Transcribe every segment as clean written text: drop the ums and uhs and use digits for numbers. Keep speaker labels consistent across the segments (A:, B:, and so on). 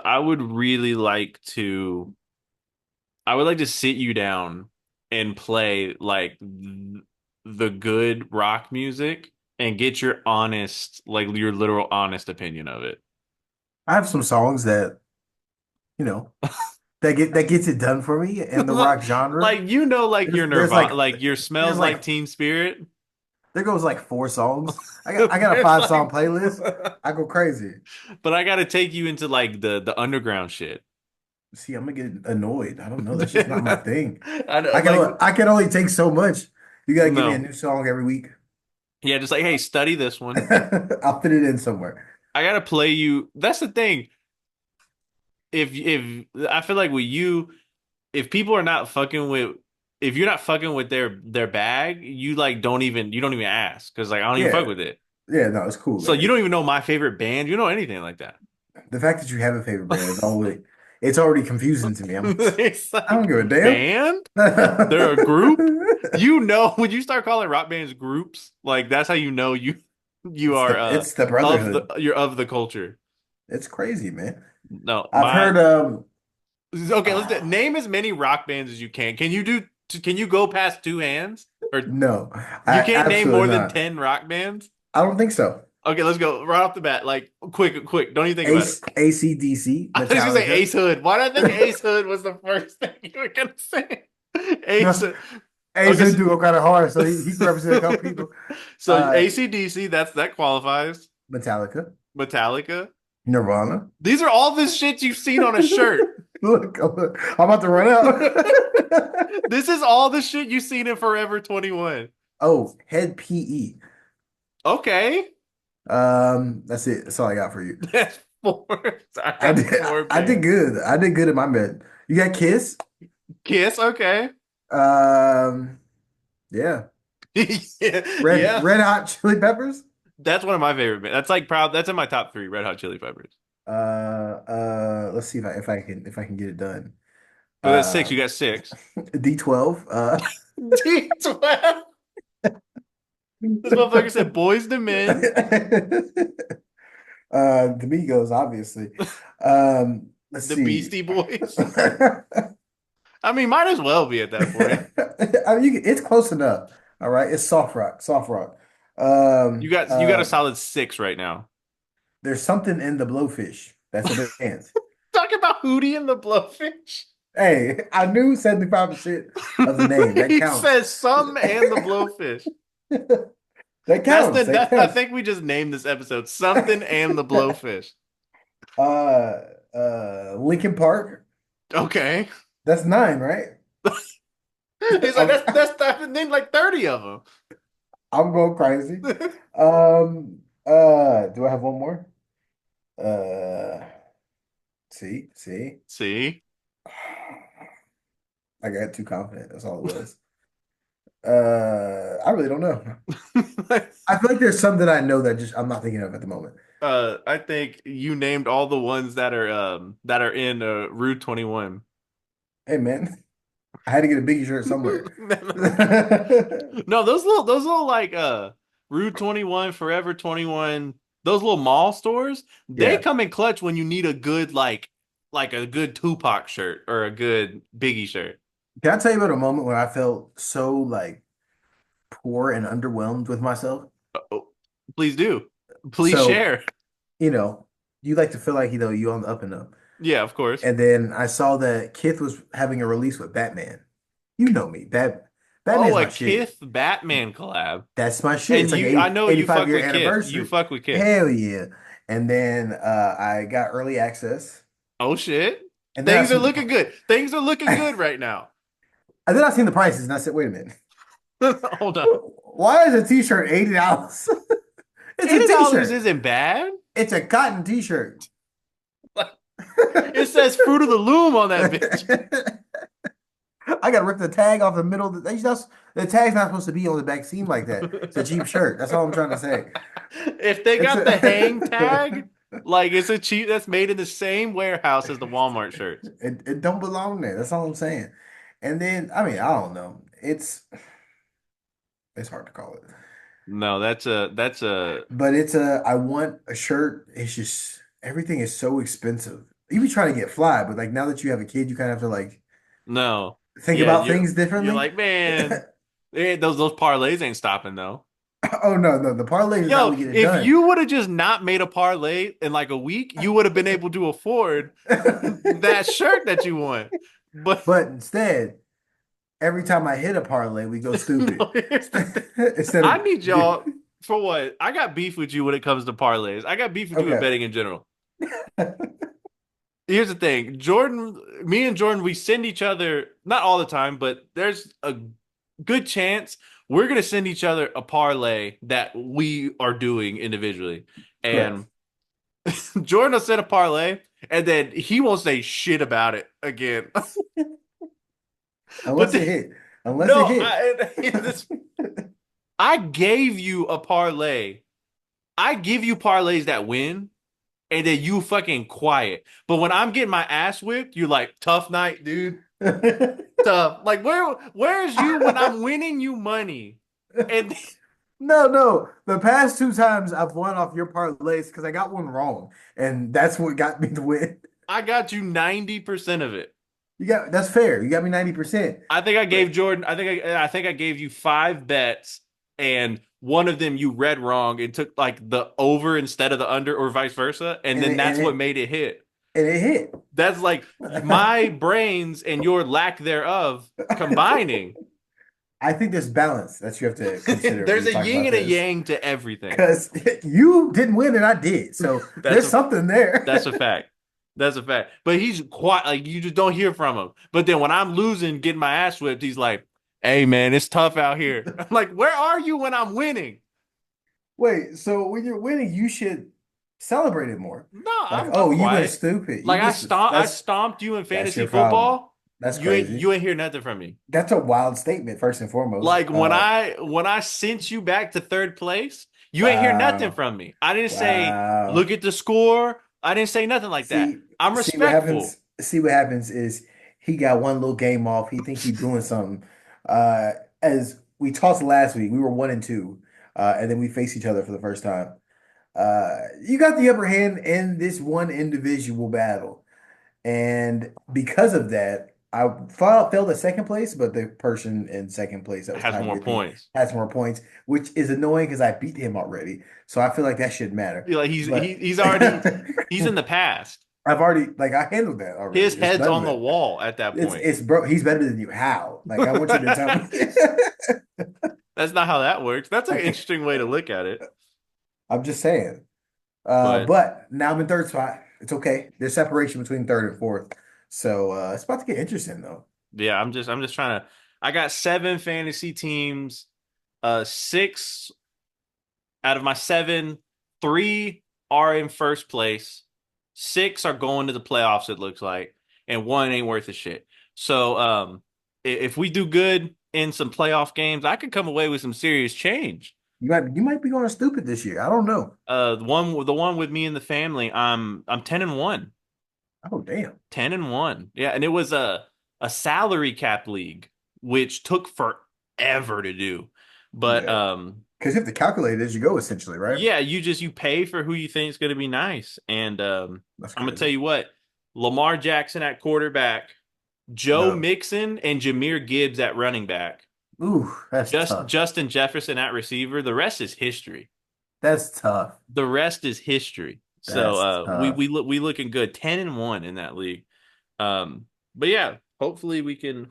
A: I would really like to. I would like to sit you down and play like the good rock music and get your honest, like your literal honest opinion of it.
B: I have some songs that, you know, that gets it done for me in the rock genre.
A: Like
B: There's
A: your
B: there's
A: Nirvana,
B: like
A: like your
B: there's
A: smells like
B: like
A: Teen Spirit.
B: there goes like four songs. I got a
A: There's
B: 5 song
A: like,
B: playlist. I go crazy.
A: but I gotta take you into like the underground shit.
B: See, I'm gonna get annoyed. I don't know. That's just not my thing.
A: I know, like
B: I can only take so much. You gotta give me a
A: no,
B: new song every week.
A: yeah, just like hey, study this one.
B: I'll fit it in somewhere.
A: I gotta play you. That's the thing. If I feel like with you, if people are not fucking with, if you're not fucking with their bag, you like you don't even ask because like I don't even
B: Yeah,
A: fuck with it.
B: yeah. No, it's cool,
A: So you
B: man.
A: don't even know my favorite band. You know anything like that.
B: The fact that you have a favorite band is always it's already confusing to me.
A: It's
B: I don't
A: like
B: give a damn.
A: band? They're a group? You know when you start calling rock bands groups, like that's how you know you are
B: It's the
A: of
B: brotherhood.
A: you're of the culture.
B: It's crazy, man.
A: No,
B: I've heard
A: okay, name as many rock bands as you can. Can you go past two hands? Or
B: no,
A: you
B: I
A: can't name
B: absolutely
A: more than
B: not.
A: 10 rock bands?
B: I don't think so.
A: Okay, let's go right off the bat. Like quick. Don't even think about it.
B: AC/DC,
A: I was gonna say
B: Metallica.
A: Ace Hood. Why did I think Ace Hood was the first thing you were gonna say? Ace
B: No,
A: Hood.
B: Ace
A: Okay,
B: Hood do go kind of hard, so he can represent a couple people.
A: so
B: Uh,
A: AC/DC, that qualifies.
B: Metallica,
A: Metallica.
B: Nirvana.
A: These are all the shit you've seen on a shirt.
B: Look, I'm about to run out.
A: This is all the shit you've seen in Forever 21.
B: Oh, Head PE.
A: Okay.
B: That's it. That's all I got for you.
A: That's four. I
B: I
A: got
B: did
A: four
B: I did
A: bands.
B: good. I did good in my bed. You got Kiss?
A: Kiss, okay.
B: Um, yeah.
A: Yeah, yeah.
B: Red Hot Chili Peppers?
A: That's one of my favorite bands. That's like proud. That's in my top three. Red Hot Chili Peppers.
B: Let's see if I can get it done.
A: So that's six.
B: Uh,
A: You got six.
B: D12.
A: D12. This motherfucker said boys to men.
B: The Migos, obviously. Let's
A: The
B: see.
A: Beastie Boys. I mean, might as well be at that point.
B: I mean, it's close enough. All right, it's soft rock, soft rock.
A: You got a solid six right now.
B: There's something in the Blowfish. That's a band.
A: Talk about Hootie and the Blowfish.
B: Hey, I knew 75% of the name. That
A: He
B: counts.
A: says some and the Blowfish.
B: That
A: That's
B: counts. That
A: I
B: counts.
A: think we just named this episode something and the Blowfish.
B: uh, Lincoln Park.
A: Okay.
B: That's nine, right?
A: He's like,
B: I'm,
A: that's named like 30 of
B: I'm going crazy.
A: them.
B: Do I have one more? Uh, see.
A: See?
B: I got too confident. That's all it was. I really don't know. I feel like there's some that I know that just I'm not thinking of at the moment.
A: I think you named all the ones that are in Rude 21.
B: Hey man, I had to get a Biggie shirt somewhere.
A: No, those little like Rude 21, Forever 21, those little mall stores, they
B: Yeah.
A: come in clutch when you need a good like a good Tupac shirt or a good Biggie shirt.
B: Can I tell you about a moment when I felt so like poor and underwhelmed with myself?
A: Oh, please do. Please
B: So,
A: share.
B: you know, you like to feel like you on the up and up.
A: Yeah, of course.
B: And then I saw that Kith was having a release with Batman. You know me.
A: Oh,
B: Batman's
A: a
B: my shit.
A: Kith Batman collab.
B: That's my shit.
A: And
B: It's like
A: you I know you
B: 85
A: fuck
B: year
A: with Kith. You
B: anniversary.
A: fuck with Kith.
B: Hell yeah. And then I got early access.
A: Oh shit.
B: And then I
A: Things are
B: seen
A: looking good. Things are looking good right now.
B: and then I seen the prices and I said, wait a minute.
A: Hold on.
B: Why is a t-shirt $80? It's a
A: $80
B: t-shirt.
A: isn't bad.
B: It's a cotton t-shirt.
A: It says Fruit of the Loom on that bitch.
B: I gotta rip the tag off the middle. The tag's not supposed to be on the back seam like that. It's a cheap shirt. That's all I'm trying to say.
A: If they
B: It's
A: got the hang tag,
B: a
A: like it's a cheap that's made in the same warehouse as the Walmart shirts.
B: it don't belong there. That's all I'm saying. And then I mean I don't know. It's hard to call it,
A: No, that's a
B: but it's a I want a shirt. It's just everything is so expensive. You be trying to get fly, but like now that you have a kid, you kind of have to like
A: No.
B: think
A: Yeah,
B: about things
A: you're
B: differently.
A: like, man, those parlays ain't stopping though.
B: Oh no, no, the parlay is how
A: Yo,
B: we get it
A: if
B: done.
A: you would have just not made a parlay in like a week, you would have been able to afford that shirt that you want. But
B: But instead, every time I hit a parlay, we go stupid.
A: no, here's the thing.
B: Instead
A: I
B: of
A: need y'all for what? I got beef with you when it comes to parlays. I got beef with you with
B: okay.
A: betting in general. Here's the thing. Jordan, me and Jordan, we send each other, not all the time, but there's a good chance we're gonna send each other a parlay that we are doing individually.
B: Correct.
A: And Jordan will set a parlay, and then he won't say shit about it again. But
B: Unless
A: then,
B: it hit. Unless it
A: no,
B: hit.
A: I gave you a parlay. I give you parlays that win, and then you fucking quiet. But when I'm getting my ass whipped, you're like, tough night, dude. Tough. Like where's you when I'm winning you money? And
B: No, no. The past two times I've won off your parlays because I got one wrong, and that's what got me the win.
A: I got you 90% of it.
B: You got that's fair. You got me 90%.
A: I think I
B: But
A: gave Jordan. I think I gave you five bets, and one of them you read wrong and took like the over instead of the under, or vice versa, and
B: and
A: then
B: it and
A: that's what
B: it
A: made it hit.
B: and it hit.
A: That's like my brains and your lack thereof combining.
B: I think there's balance that you have to consider when
A: There's
B: you
A: a
B: talk
A: yin
B: about
A: and a
B: this.
A: yang to everything.
B: Because you didn't win and I did. So
A: That's
B: there's
A: a
B: something
A: that's a
B: there.
A: fact. That's a fact. But he's quiet. Like you just don't hear from him. But then when I'm losing, getting my ass whipped, he's like, "Hey man, it's tough out here." I'm like, "Where are you when I'm winning?"
B: Wait, so when you're winning, you should celebrate it more.
A: No,
B: Like,
A: I'm
B: oh, you went
A: quiet.
B: stupid.
A: Like I stomped you in
B: That's
A: fantasy
B: your problem.
A: football.
B: That's
A: You ain't
B: crazy.
A: you ain't hear nothing from me.
B: That's a wild statement, first and foremost.
A: Like when I sent you back to third place, you ain't hear nothing
B: Wow.
A: from me. I didn't say
B: Wow.
A: look at the score. I didn't say nothing like that.
B: See,
A: I'm
B: see what
A: respectful.
B: happens. See what happens is he got one little game off. He think he doing something. Uh, as we talked last week, we were 1-2, and then we faced each other for the first time. You got the upper hand in this one individual battle. And because of that, I failed at second place, but the person in second place that was
A: Has
B: tied
A: more
B: with me
A: points.
B: has more points, which is annoying because I beat him already. So I feel like that should matter.
A: Like he's he,
B: But
A: he's already he's in the past.
B: I've already like I handled that already.
A: His
B: It's
A: head's
B: done
A: on the
B: with.
A: wall at that point.
B: It's bro. He's better than you. How? Like I want you to tell me.
A: That's not how that works. That's an interesting way to look at it.
B: I'm just saying.
A: But
B: But now I'm in third spot. It's okay. There's separation between third and fourth. So it's about to get interesting though.
A: yeah, I'm just trying to I got seven fantasy teams. Six out of my seven, three are in first place. Six are going to the playoffs, it looks like, and one ain't worth a shit. So if we do good in some playoff games, I could come away with some serious change.
B: You might be going stupid this year. I don't know.
A: The one with me and the family, I'm 10-1.
B: Oh damn.
A: 10-1. Yeah, and it was a salary cap league, which took forever to do. But
B: Yeah. Because you have to calculate it as you go, essentially, right?
A: yeah, you pay for who you think is going to be nice. And
B: That's
A: I'm gonna tell
B: crazy.
A: you what, Lamar Jackson at quarterback, Joe
B: No.
A: Mixon and Jahmyr Gibbs at running back,
B: Ooh, that's
A: just
B: tough.
A: Justin Jefferson at receiver. The rest is history.
B: That's tough.
A: The rest is history. So
B: That's
A: we
B: tough.
A: we look we looking good, 10-1 in that league. But yeah, hopefully we can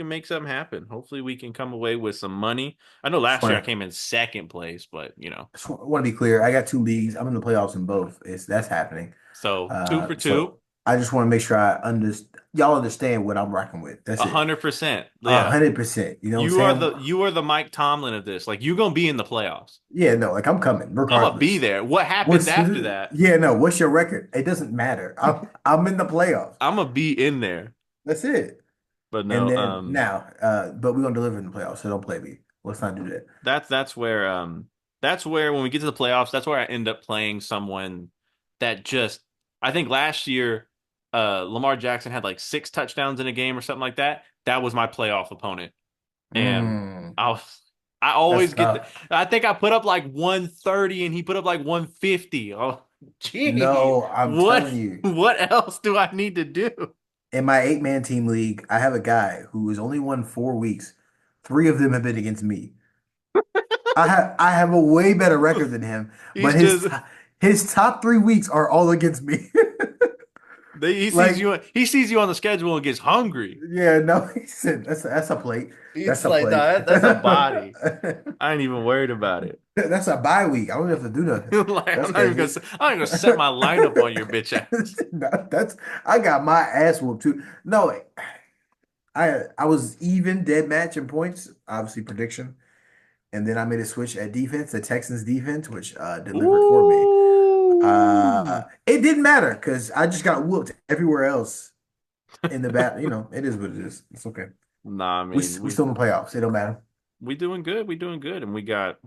A: make something happen. Hopefully we can come away with some money. I know
B: Just
A: last year I
B: want
A: came in second place, but
B: just want to be clear. I got two leagues. I'm in the playoffs in both. It's that's happening.
A: so two for
B: So
A: two,
B: I just want to make sure y'all understand what I'm rocking with. That's
A: a
B: it.
A: 100%.
B: A
A: Yeah.
B: 100%. You know what I'm
A: You are
B: saying?
A: the Mike Tomlin of this. Like you gonna be in the playoffs.
B: Yeah, no, like I'm coming
A: I'm gonna be
B: regardless.
A: there. What happens
B: What's
A: after that?
B: yeah, no, what's your record? It doesn't matter. I'm in the playoffs.
A: I'm gonna be in there.
B: That's it.
A: But
B: And
A: no,
B: then now, but we're gonna deliver in the playoffs, so don't play me. Let's not do that.
A: that's where when we get to the playoffs, that's where I end up playing someone that just I think last year Lamar Jackson had like six touchdowns in a game or something like that. That was my playoff opponent. And
B: Mm,
A: I was I
B: that's
A: always get
B: tough.
A: I think I put up like 130 and he put up like 150. Oh, Gee,
B: No, I'm
A: what
B: telling you.
A: what else do I need to do?
B: In my 8-man team league, I have a guy who has only won 4 weeks. Three of them have been against me. I have a way better record than him, but
A: He's just
B: his top 3 weeks are all against me. Like,
A: he sees you on the schedule and gets hungry.
B: yeah, no, he said that's a plate. That's
A: It's
B: a
A: like, no,
B: plate.
A: that's a body. I ain't even worried about it.
B: That's a bye week. I don't have to do nothing.
A: Like
B: That's crazy.
A: I'm gonna set my lineup on your bitch ass.
B: No, that's I got my ass whooped too. No, I was even dead match in points, obviously prediction. And then I made a switch at defense, the Texans defense, which delivered for me.
A: Ooh.
B: It didn't matter because I just got whooped everywhere else in the bat. It is what it is. It's okay.
A: Nah, I
B: We
A: mean
B: we still in the playoffs. It don't matter.
A: we doing good. We doing good, and we got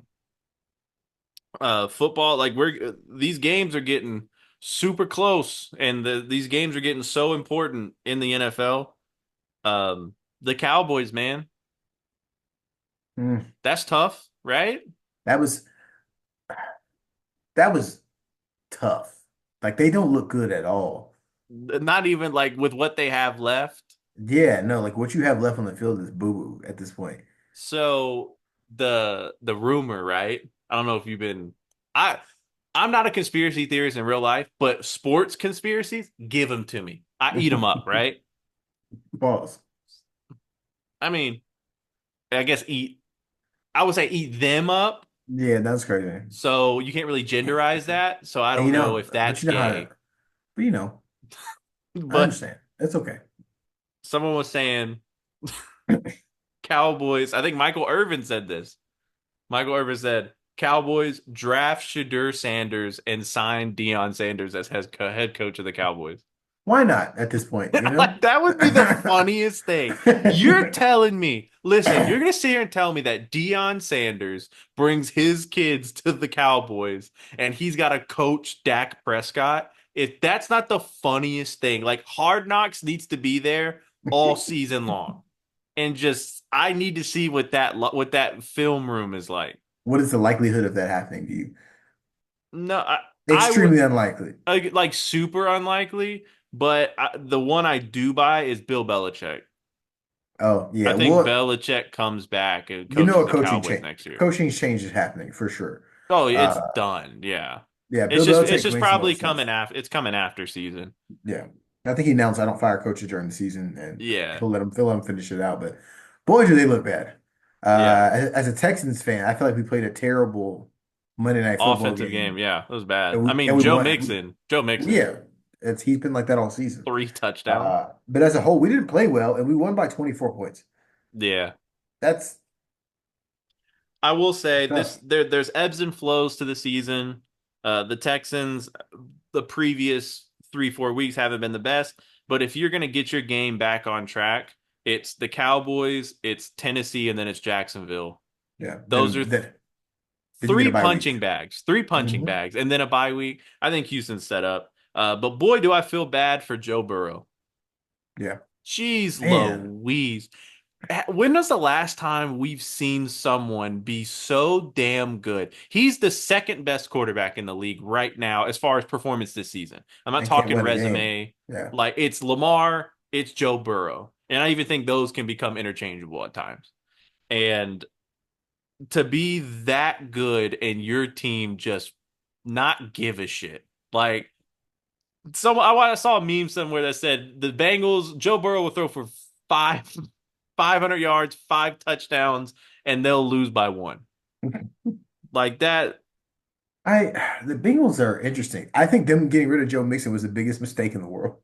A: football. Like we're these games are getting super close, and these games are getting so important in the NFL. The Cowboys, man,
B: Mm,
A: that's tough, right?
B: that was that was tough. Like they don't look good at all.
A: Not even like with what they have left.
B: Yeah, no, like what you have left on the field is boo-boo at this point.
A: So the rumor, right? I don't know if you've been I I'm not a conspiracy theorist in real life, but sports conspiracies, give them to me. I eat them up, right?
B: Pause.
A: I mean, I guess eat I would say eat them up.
B: Yeah, that's crazy.
A: So you can't really genderize that. So I
B: And
A: don't know if
B: but
A: that's
B: you know how to,
A: gay.
B: but I
A: But
B: understand. It's okay.
A: someone was saying Cowboys. I think Michael Irvin said this. Michael Irvin said Cowboys draft Shadur Sanders and sign Deion Sanders as head coach of the Cowboys.
B: Why not at this point, you know?
A: Like that would be the funniest thing. You're telling me, listen, you're gonna sit here and tell me that Deion Sanders brings his kids to the Cowboys and he's got to coach Dak Prescott. If that's not the funniest thing, like Hard Knocks needs to be there all season long, and just I need to see what that film room is like.
B: What is the likelihood of that happening to you?
A: No, I would
B: Extremely unlikely.
A: like super unlikely, but the one I do buy is Bill Belichick.
B: Oh,
A: I
B: yeah.
A: think
B: Well,
A: Belichick comes back and
B: you know
A: coaches
B: a
A: the Cowboys next year.
B: coaching change is happening for sure.
A: Oh, it's
B: Uh,
A: done. Yeah.
B: yeah, Bill
A: It's
B: Belichick
A: just
B: makes the
A: probably
B: most
A: coming
B: sense.
A: after it's coming after season.
B: Yeah. I think he announced I don't fire coaches during the season and
A: Yeah.
B: he'll let him finish it out. But boy, do they look bad.
A: Yeah.
B: As a Texans fan, I feel like we played a terrible Monday Night Football
A: Offensive game.
B: game
A: Yeah, it was bad.
B: and
A: I
B: we
A: mean,
B: and we won.
A: Joe Mixon,
B: Yeah, he's been like that all season.
A: 3 touchdowns.
B: But as a whole, we didn't play well, and we won by 24 points.
A: Yeah.
B: That's
A: I will say
B: tough.
A: there's ebbs and flows to the season. The Texans, the previous 3 4 weeks haven't been the best, but if you're gonna get your game back on track, it's the Cowboys, it's Tennessee, and then it's Jacksonville.
B: Yeah.
A: Those are
B: Then you get a bye week.
A: three punching
B: Hmm.
A: bags, and then a bye week. I think Houston's set up. But boy, do I feel bad for Joe Burrow.
B: Yeah.
A: Jeez
B: Man,
A: Louise. When was the last time we've seen someone be so damn good? He's the second best quarterback in the league right now as far as performance this season. I'm not
B: and can't
A: talking
B: win a game.
A: resume.
B: Yeah.
A: Like it's Lamar, it's Joe Burrow. And I even think those can become interchangeable at times. And to be that good and your team just not give a shit. Like I saw a meme somewhere that said the Bengals, Joe Burrow will throw for five 500 yards, 5 touchdowns, and they'll lose by one. Like that,
B: The Bengals are interesting. I think them getting rid of Joe Mixon was the biggest mistake in the world.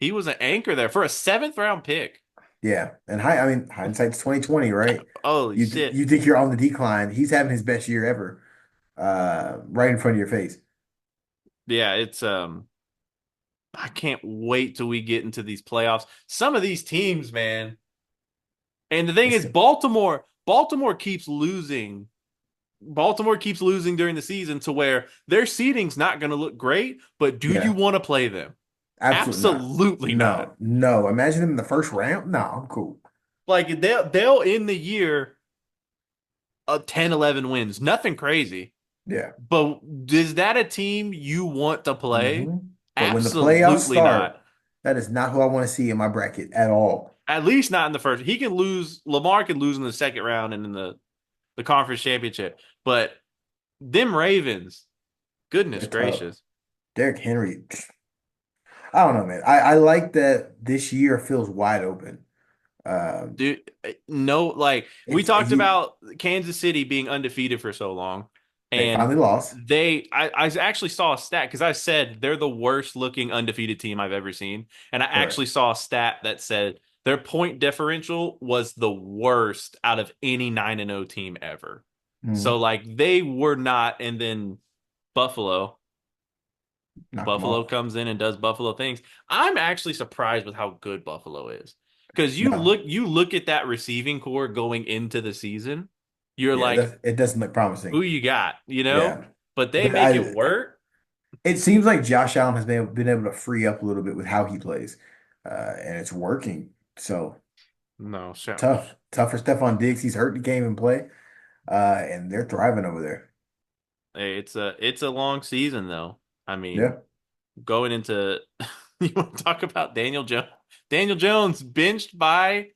A: he was an anchor there for a seventh round pick.
B: Yeah. And I mean, hindsight's 2020, right?
A: Holy
B: You
A: shit.
B: think you're on the decline. He's having his best year ever, right in front of your face.
A: Yeah, it's I can't wait till we get into these playoffs. Some of these teams, man. And the thing
B: It's
A: is Baltimore keeps losing. Baltimore keeps losing during the season to where their seeding's not going to look great, but do you
B: yeah,
A: want to play them?
B: absolutely not.
A: Absolutely not.
B: No, no. Imagine them in the first round. No, I'm cool.
A: Like they'll end the year 10, 11 wins. Nothing crazy.
B: Yeah.
A: But is that a team you want to play?
B: hmm But when the playoffs
A: Absolutely not.
B: start, that is not who I want to see in my bracket at all.
A: At least not in the first. He can lose. Lamar can lose in the second round and in the conference championship. But them Ravens, goodness
B: They're tough.
A: gracious,
B: Derrick Henry, I don't know, man. I like that this year feels wide open. Um,
A: dude. No, like we
B: it's
A: talked
B: he
A: about Kansas City being undefeated for so long,
B: they
A: and
B: finally lost.
A: I actually saw a stat because I said they're the worst looking undefeated team I've ever seen, and I
B: Correct.
A: actually saw a stat that said their point differential was the worst out of any 9-0 team ever. So
B: Mhm.
A: like they were not, and then Buffalo.
B: Knocked them
A: Buffalo
B: off.
A: comes in and does Buffalo things. I'm actually surprised with how good Buffalo is. Because
B: No,
A: you look at that receiving core going into the season, you're
B: yeah,
A: like,
B: it doesn't look
A: who
B: promising.
A: you got, you know?
B: Yeah,
A: But they
B: but
A: make it work.
B: it seems like Josh Allen has been able to free up a little bit with how he plays, and it's working. So
A: No, so
B: tough for Stephon Diggs. He's hurt the game and play, and they're thriving over there.
A: hey, it's a long season though. I mean,
B: Yeah,
A: going into you want to talk about Daniel Jones? Daniel Jones benched by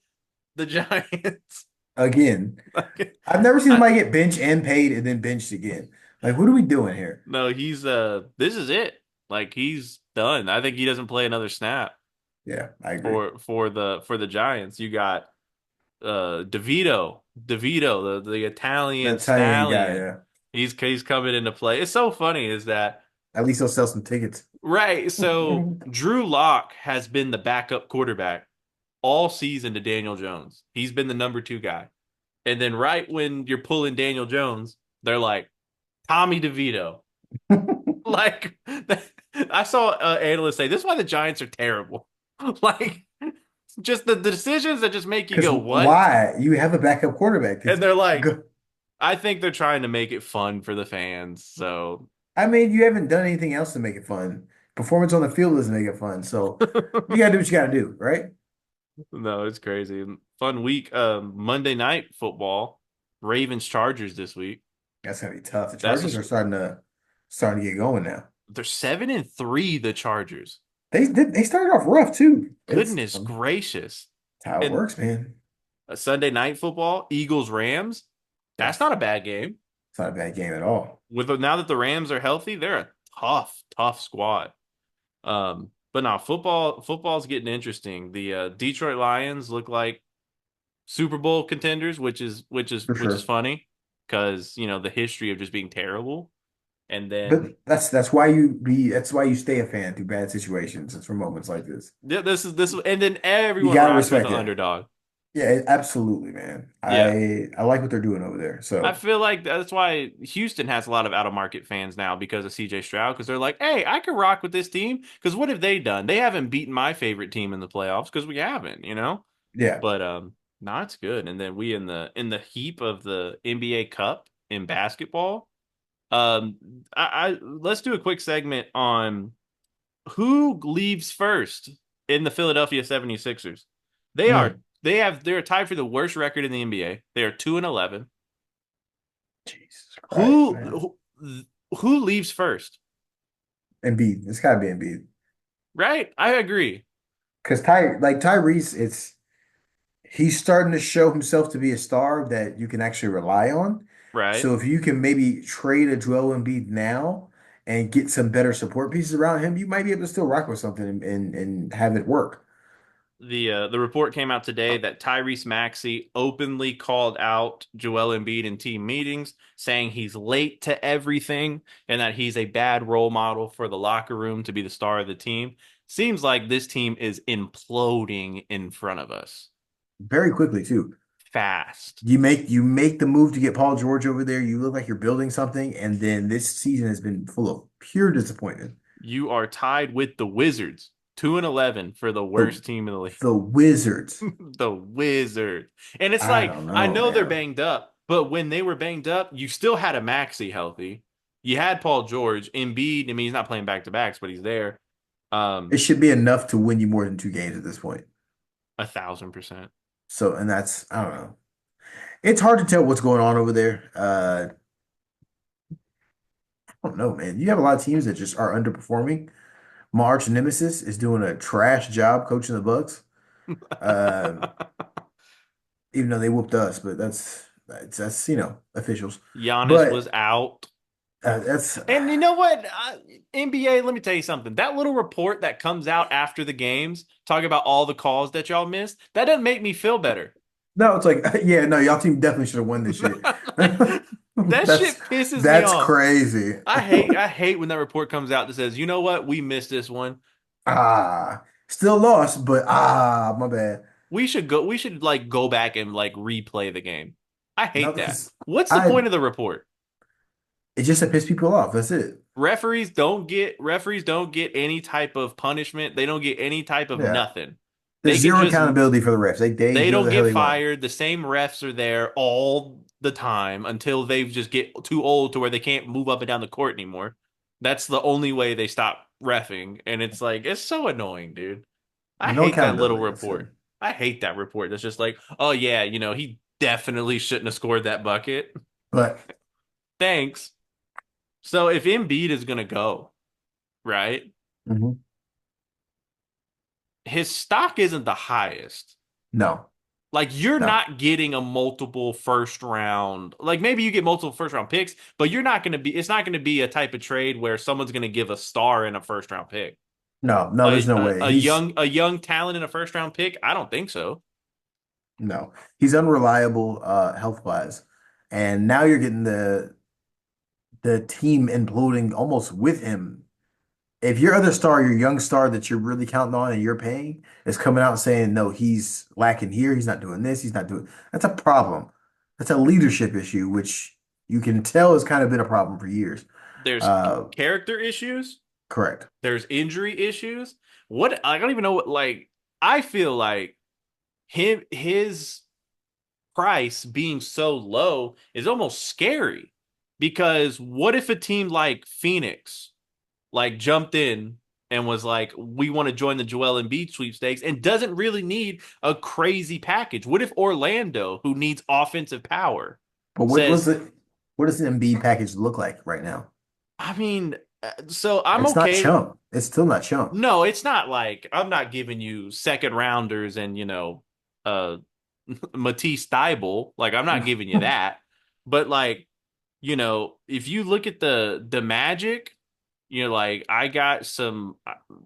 A: the Giants.
B: again,
A: Like,
B: I've never seen
A: I,
B: somebody get benched and paid and then benched again. Like, what are we doing here?
A: no, he's this is it. Like he's done. I think he doesn't play another snap
B: Yeah, I agree.
A: for the Giants. You got DeVito, the Italian
B: That Italian guy,
A: stallion.
B: yeah.
A: He's coming into play. It's so funny is that
B: At least he'll sell some tickets.
A: right. So Drew Lock has been the backup quarterback all season to Daniel Jones. He's been the number two guy. And then right when you're pulling Daniel Jones, they're like Tommy DeVito. Like I saw analysts say this is why the Giants are terrible. Like just the decisions that just make you
B: Because
A: go, what?
B: why? You have a backup quarterback.
A: And
B: It's
A: they're like,
B: good.
A: I think they're trying to make it fun for the fans. So
B: I mean, you haven't done anything else to make it fun. Performance on the field doesn't make it fun. So you gotta do what you gotta do, right?
A: no, it's crazy. Fun week. Monday night football. Ravens Chargers this week.
B: That's gonna be tough. The
A: That's
B: Chargers
A: a,
B: are starting to get going now.
A: they're 7-3, the Chargers.
B: They started off rough too. It's
A: Goodness
B: that's
A: gracious.
B: how it
A: And
B: works, man.
A: Sunday night football, Eagles Rams. That's
B: That's
A: not a bad game.
B: it's not a bad game at all.
A: With now that the Rams are healthy, they're a tough squad. But now football's getting interesting. The Detroit Lions look like Super Bowl contenders,
B: For
A: which is
B: sure.
A: funny because the history of just being terrible. And then
B: But that's why you stay a fan through bad situations. It's for moments like this.
A: and then
B: You
A: everyone
B: gotta
A: rocks with
B: respect
A: the
B: it.
A: underdog.
B: Yeah, absolutely, man.
A: Yeah.
B: I like what they're doing over there.
A: I
B: So
A: feel like that's why Houston has a lot of out of market fans now because of CJ Stroud because they're like, hey, I could rock with this team because what have they done? They haven't beaten my favorite team in the playoffs because we haven't.
B: yeah,
A: But no, it's good. And then we in the heap of the NBA Cup in basketball. Um, I let's do a quick segment on who leaves first in the Philadelphia 76ers. They are
B: Mm.
A: they're tied for the worst record in the NBA. They are 2-11.
B: Jesus Christ,
A: Who
B: man.
A: who leaves first?
B: Embiid, it's gotta be Embiid.
A: Right? I agree.
B: Because Tyrese, he's starting to show himself to be a star that you can actually rely on.
A: Right.
B: So if you can maybe trade a Joel Embiid now and get some better support pieces around him, you might be able to still rock with something and have it work.
A: The report came out today that Tyrese Maxey openly called out Joel Embiid in team meetings, saying he's late to everything and that he's a bad role model for the locker room to be the star of the team. Seems like this team is imploding in front of us
B: Very quickly too.
A: fast.
B: You make the move to get Paul George over there. You look like you're building something, and then this season has been full of pure disappointment.
A: You are tied with the Wizards, 2-11 for the
B: The
A: worst team in the league.
B: the Wizards.
A: The Wizards. And it's
B: I
A: like,
B: don't
A: I
B: know,
A: know they're
B: man.
A: banged up, but when they were banged up, you still had a Maxi healthy. You had Paul George, Embiid. I mean, he's not playing back to backs, but he's there.
B: It
A: Um,
B: should be enough to win you more than two games at this point.
A: 1,000%.
B: So, and that's I don't know. It's hard to tell what's going on over there. don't know, man. You have a lot of teams that just are underperforming. My arch nemesis is doing a trash job coaching the Bucks. Um, even though they whooped us, but that's officials.
A: Giannis was
B: But
A: out.
B: that's
A: And you know what? NBA, let me tell you something. That little report that comes out after the games, talking about all the calls that y'all missed, that doesn't make me feel better.
B: no, it's like yeah, no, y'all team definitely should have won this year.
A: Like, that
B: That's
A: shit pisses me
B: that's
A: off.
B: crazy.
A: I hate when that report comes out that says, you know what, we missed this one.
B: Still lost, but my bad.
A: We should like go back and like replay the game. I
B: No,
A: hate that.
B: because
A: What's the
B: I
A: point of the report?
B: it's just to piss people off. That's it.
A: Referees don't get any type of punishment. They don't get any type of
B: Yeah.
A: nothing.
B: There's
A: They can
B: zero
A: just
B: accountability for the refs. They
A: they
B: do what
A: don't
B: the hell
A: get
B: they want.
A: fired. The same refs are there all the time until they just get too old to where they can't move up and down the court anymore. That's the only way they stop reffing. And it's like, it's so annoying, dude. I
B: No
A: hate that little
B: accountability. That's
A: report.
B: it.
A: I hate that report. That's just like, oh yeah, he definitely shouldn't have scored that bucket.
B: But
A: Thanks. So if Embiid is gonna go, right?
B: mhm.
A: His stock isn't the highest.
B: No,
A: Like you're
B: no,
A: not getting a multiple first round. Like maybe you get multiple first round picks, but you're not going to be it's not going to be a type of trade where someone's going to give a star in a first round pick.
B: no. There's no way.
A: A young talent in a first round pick? I don't think so.
B: No, he's unreliable health wise, and now you're getting the team imploding almost with him. If your other star, your young star that you're really counting on and you're paying, is coming out saying, no, he's lacking here, he's not doing this, he's not doing that's a problem. That's a leadership issue, which you can tell has kind of been a problem for years.
A: There's
B: Uh,
A: character issues,
B: correct.
A: there's injury issues. What I don't even know what like I feel like his price being so low is almost scary because what if a team like Phoenix like jumped in and was like, we want to join the Joel Embiid sweepstakes and doesn't really need a crazy package? What if Orlando, who needs offensive power,
B: But
A: says,
B: what does the Embiid package look like right now?
A: I mean, so I'm
B: It's not
A: okay.
B: chump. It's still not chump.
A: No, it's not like I'm not giving you second rounders and, uh, Matisse Thybulle. Like, I'm not giving you that. But, like, if you look at the Magic, like I got some.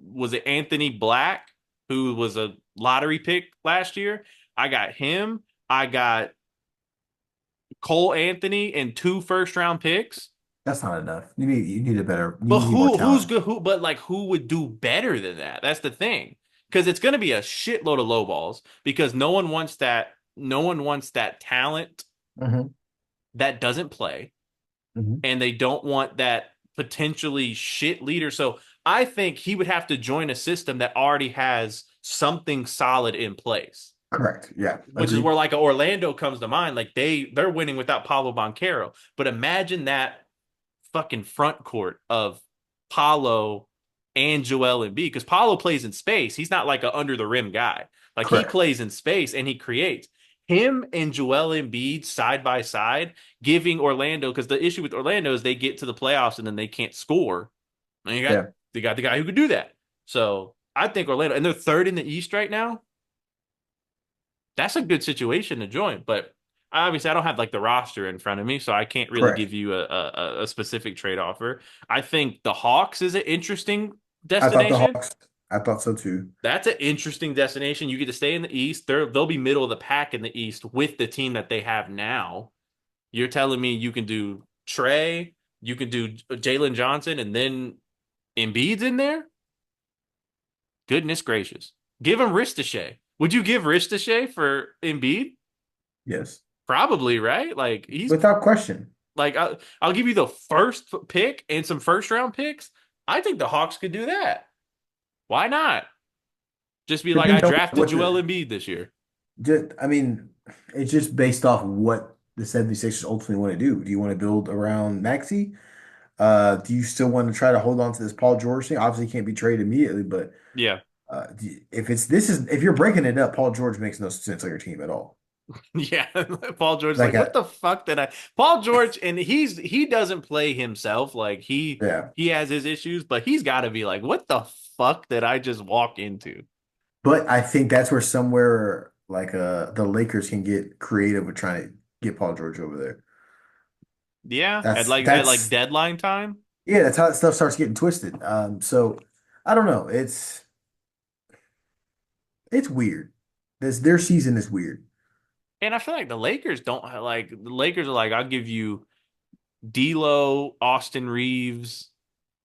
A: Was it Anthony Black, who was a lottery pick last year? I got him. I got Cole Anthony and two first round picks.
B: That's not enough. You need a better.
A: But
B: You need more
A: who's
B: talent.
A: good? But like, who would do better than that? That's the thing. Because it's going to be a shitload of low balls because no one wants that. No one wants that talent
B: Hmm.
A: that doesn't play,
B: Hmm.
A: and they don't want that potentially shit leader. So I think he would have to join a system that already has something solid in place,
B: Correct. Yeah.
A: which is
B: Agreed.
A: where like Orlando comes to mind. Like they're winning without Pablo Banchero, but imagine that fucking front court of Paulo and Joel Embiid because Paulo plays in space. He's not like a under the rim guy. Like he
B: Correct.
A: plays in space and he creates. Him and Joel Embiid side by side, giving Orlando because the issue with Orlando is they get to the playoffs and then they can't score. And
B: Yeah.
A: they got the guy who could do that. So I think Orlando and they're third in the East right now. That's a good situation to join. But obviously, I don't have like the roster in front of me, so I can't really
B: Correct.
A: give you a specific trade offer. I think the Hawks is an interesting
B: I thought the
A: destination.
B: Hawks. I thought so too.
A: That's an interesting destination. You get to stay in the East. They'll be middle of the pack in the East with the team that they have now. You're telling me you can do Trey, you can do Jalen Johnson, and then Embiid's in there? Goodness gracious. Give him Ristichet. Would you give Ristichet for Embiid?
B: Yes.
A: Probably, right? Like he's
B: Without question.
A: like I'll give you the first pick and some first round picks. I think the Hawks could do that. Why not? Just be like, I
B: Depending on
A: drafted
B: what
A: Joel
B: the
A: Embiid this year.
B: I mean, it's just based off what the 76ers ultimately want to do. Do you want to build around Maxey? Do you still want to try to hold on to this Paul George thing? Obviously, he can't be traded immediately, but
A: Yeah.
B: if you're breaking it up, Paul George makes no sense on your team at all.
A: Yeah, Paul George is
B: Like
A: like, what
B: a
A: the fuck did I? Paul George, and he doesn't play himself. Like
B: yeah.
A: he has his issues, but he's got to be like, what the fuck did I just walk into?
B: But I think that's where somewhere like the Lakers can get creative with trying to get Paul George over there.
A: Yeah,
B: That's
A: at like
B: that's
A: deadline time.
B: yeah, that's how that stuff starts getting twisted. So I don't know. It's weird. This their season is weird.
A: And I feel like the Lakers don't like the Lakers are like, I'll give you D'Lo, Austin Reeves,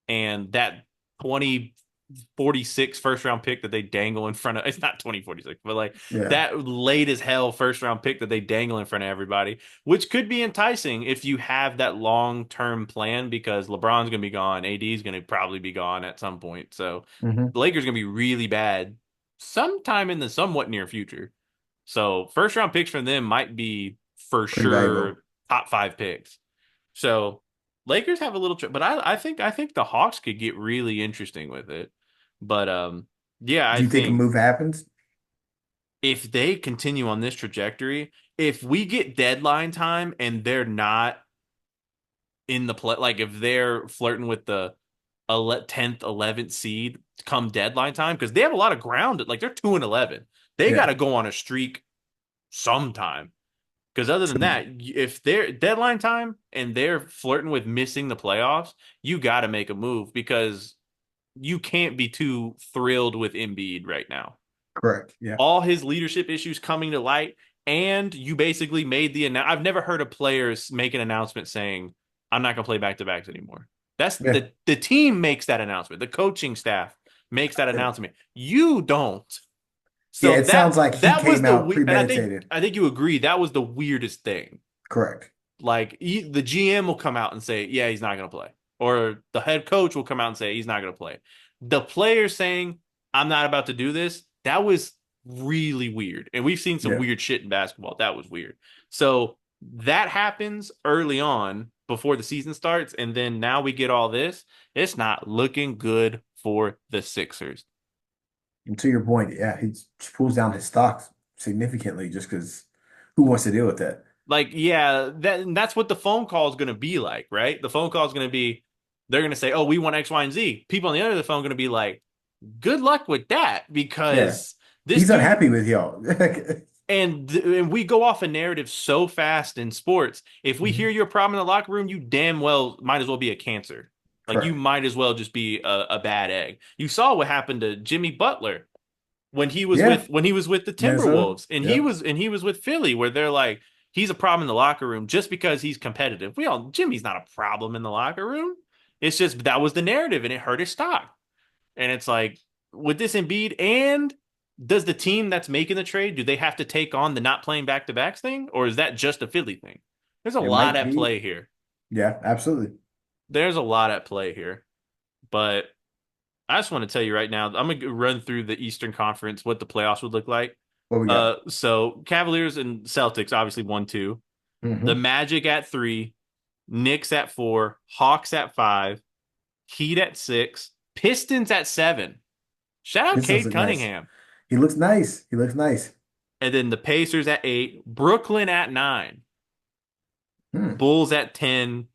A: and that 2046 first round pick that they dangle in front of, it's not 2046, but like
B: Yeah.
A: that late as hell first round pick that they dangle in front of everybody, which could be enticing if you have that long term plan because LeBron's gonna be gone, AD is gonna probably be gone at some point. So
B: Hmm.
A: the Lakers are gonna be really bad sometime in the somewhat near future. So first round picks from them might be for
B: Pretty valuable.
A: sure top five picks. So Lakers have a little, but I think the Hawks could get really interesting with it. But yeah, I
B: Do you think a
A: think
B: move happens?
A: if they continue on this trajectory, if we get deadline time and they're not in the play, like if they're flirting with the 10th, 11th seed come deadline time, because they have a lot of ground, like they're 2-11, they got
B: Yeah.
A: to go on a streak sometime. Because other
B: So
A: than that, if they're deadline time and they're flirting with missing the playoffs, you got to make a move because you can't be too thrilled with Embiid right now.
B: correct. Yeah.
A: All his leadership issues coming to light, and you basically made the I've never heard a player make an announcement saying, "I'm not going to play back to backs anymore." That's
B: Yeah.
A: the team makes that announcement. The coaching staff makes that announcement. You don't.
B: Yeah.
A: So
B: It sounds like he
A: that was
B: came
A: the
B: out
A: and
B: premeditated.
A: I think you agree that was the weirdest thing.
B: Correct.
A: Like the GM will come out and say, "Yeah, he's not going to play," or the head coach will come out and say, "He's not going to play." The player saying, "I'm not about to do this," that was really weird. And we've seen some
B: Yeah.
A: weird shit in basketball. That was weird. So that happens early on before the season starts, and then now we get all this. It's not looking good for the Sixers.
B: And to your point, yeah, he pulls down his stocks significantly just because who wants to deal with that?
A: Like, yeah, that's what the phone call is going to be like, right? The phone call is going to be, they're going to say, "Oh, we want X, Y, and Z." People on the other end of the phone are going to be like, "Good luck with that,"
B: Yeah.
A: because this
B: He's
A: dude
B: unhappy with y'all.
A: and we go off a narrative so fast in sports. If we hear
B: Mhm.
A: your problem in the locker room, you damn well might as well be a cancer. Like you
B: Correct.
A: might as well just be a bad egg. You saw what happened to Jimmy Butler
B: Yeah.
A: when he was with the
B: Minnesota.
A: Timberwolves and
B: Yep.
A: he was with Philly where they're like he's a problem in the locker room just because he's competitive. We all Jimmy's not a problem in the locker room. It's just that was the narrative and it hurt his stock. And it's like with this Embiid and does the team that's making the trade do they have to take on the not playing back to backs thing or is that just a Philly thing? There's a
B: It
A: lot
B: might
A: at
B: be.
A: play here.
B: Yeah, absolutely.
A: There's a lot at play here. But I just want to tell you right now, I'm gonna run through the Eastern Conference, what the playoffs would look like.
B: What we got?
A: So Cavaliers and Celtics obviously 1-2. The
B: Hmm.
A: Magic at 3, Knicks at 4, Hawks at 5, Heat at 6, Pistons at 7. Shout out
B: Pistons
A: Cade
B: look nice.
A: Cunningham.
B: He looks nice. He looks nice.
A: And then the Pacers at 8, Brooklyn at 9,
B: Hmm.
A: Bulls at 10,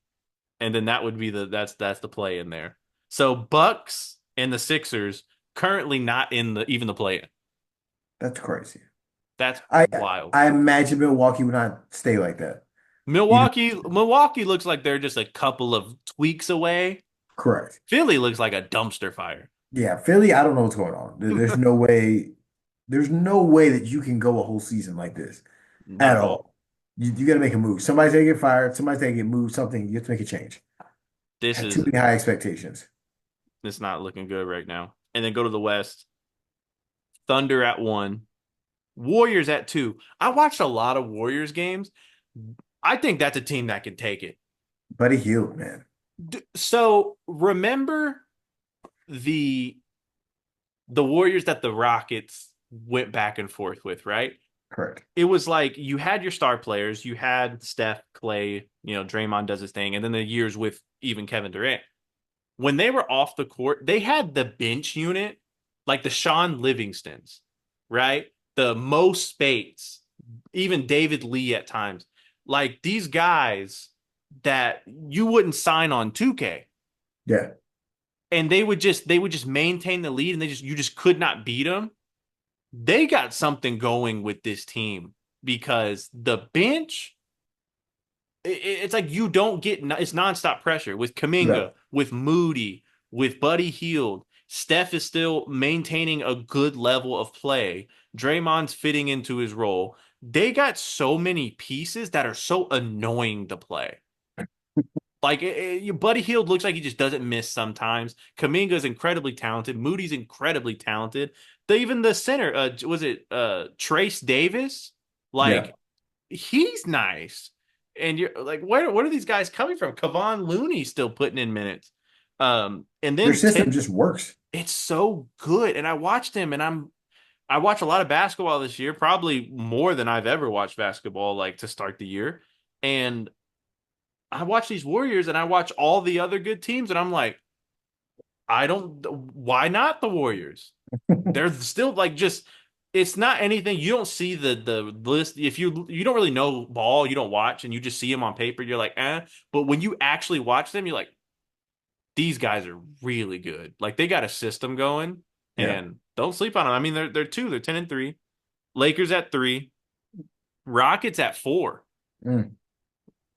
A: and then that would be that's the play in there. So Bucks and the Sixers currently not in the even the play in.
B: That's crazy.
A: That's
B: I
A: wild.
B: I imagine Milwaukee would not stay like that. Even
A: Milwaukee looks like they're just a couple of tweaks away.
B: correct.
A: Philly looks like a dumpster fire.
B: Yeah, Philly, I don't know what's going on. There's no way. There's no way that you can go a whole season like this
A: Not
B: at
A: at all.
B: all. You got to make a move. Somebody's gonna get fired. Somebody's gonna get moved. Something. You have to make a change.
A: This
B: Have too
A: is
B: many high expectations.
A: it's not looking good right now. And then go to the West. Thunder at 1, Warriors at 2. I watched a lot of Warriors games. I think that's a team that can take it.
B: Buddy Hield, man.
A: So remember the the Warriors that the Rockets went back and forth with, right?
B: Correct.
A: It was like you had your star players, you had Steph, Clay, Draymond does his thing, and then the years with even Kevin Durant. When they were off the court, they had the bench unit, like the Sean Livingstons, right? The Mo Spates. even David Lee at times. Like these guys that you wouldn't sign on 2K,
B: Yeah,
A: and they would just maintain the lead, and they just you just could not beat them. They got something going with this team because the bench, it's like you don't get it's nonstop pressure with
B: yeah.
A: Kaminga, with Moody, with Buddy Hield. Steph is still maintaining a good level of play. Draymond's fitting into his role. They got so many pieces that are so annoying to play. Like Buddy Hield looks like he just doesn't miss sometimes. Kaminga is incredibly talented. Moody's incredibly talented. Even the center, was it Trace Davis?
B: Yeah.
A: Like he's nice. And you're like, what are these guys coming from? Kevon Looney still putting in minutes. And
B: Their
A: then
B: system just works.
A: it's so good. And I watched him, and I watch a lot of basketball this year, probably more than I've ever watched basketball like to start the year. And I watch these Warriors, and I watch all the other good teams, and I'm like, I don't. Why not the Warriors? They're still like just. It's not anything. You don't see the list if you don't really know ball. You don't watch, and you just see them on paper. You're like, eh. But when you actually watch them, you're like, these guys are really good. Like they got a system going,
B: Yeah.
A: and don't sleep on them. I mean, they're two. They're 10-3. Lakers at 3. Rockets at 4.
B: Mm.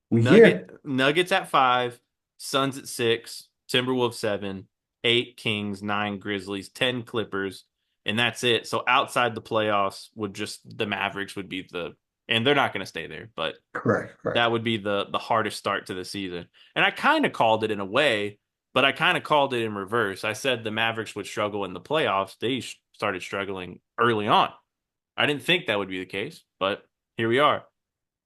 B: We here.
A: Nuggets at 5, Suns at 6, Timberwolves 7, 8 Kings, 9 Grizzlies, 10 Clippers, and that's it. So outside the playoffs would just the Mavericks would be and they're not going to stay there, but
B: Correct. Correct.
A: that would be the hardest start to the season. And I kind of called it in a way, but I kind of called it in reverse. I said the Mavericks would struggle in the playoffs. They started struggling early on. I didn't think that would be the case, but here we are.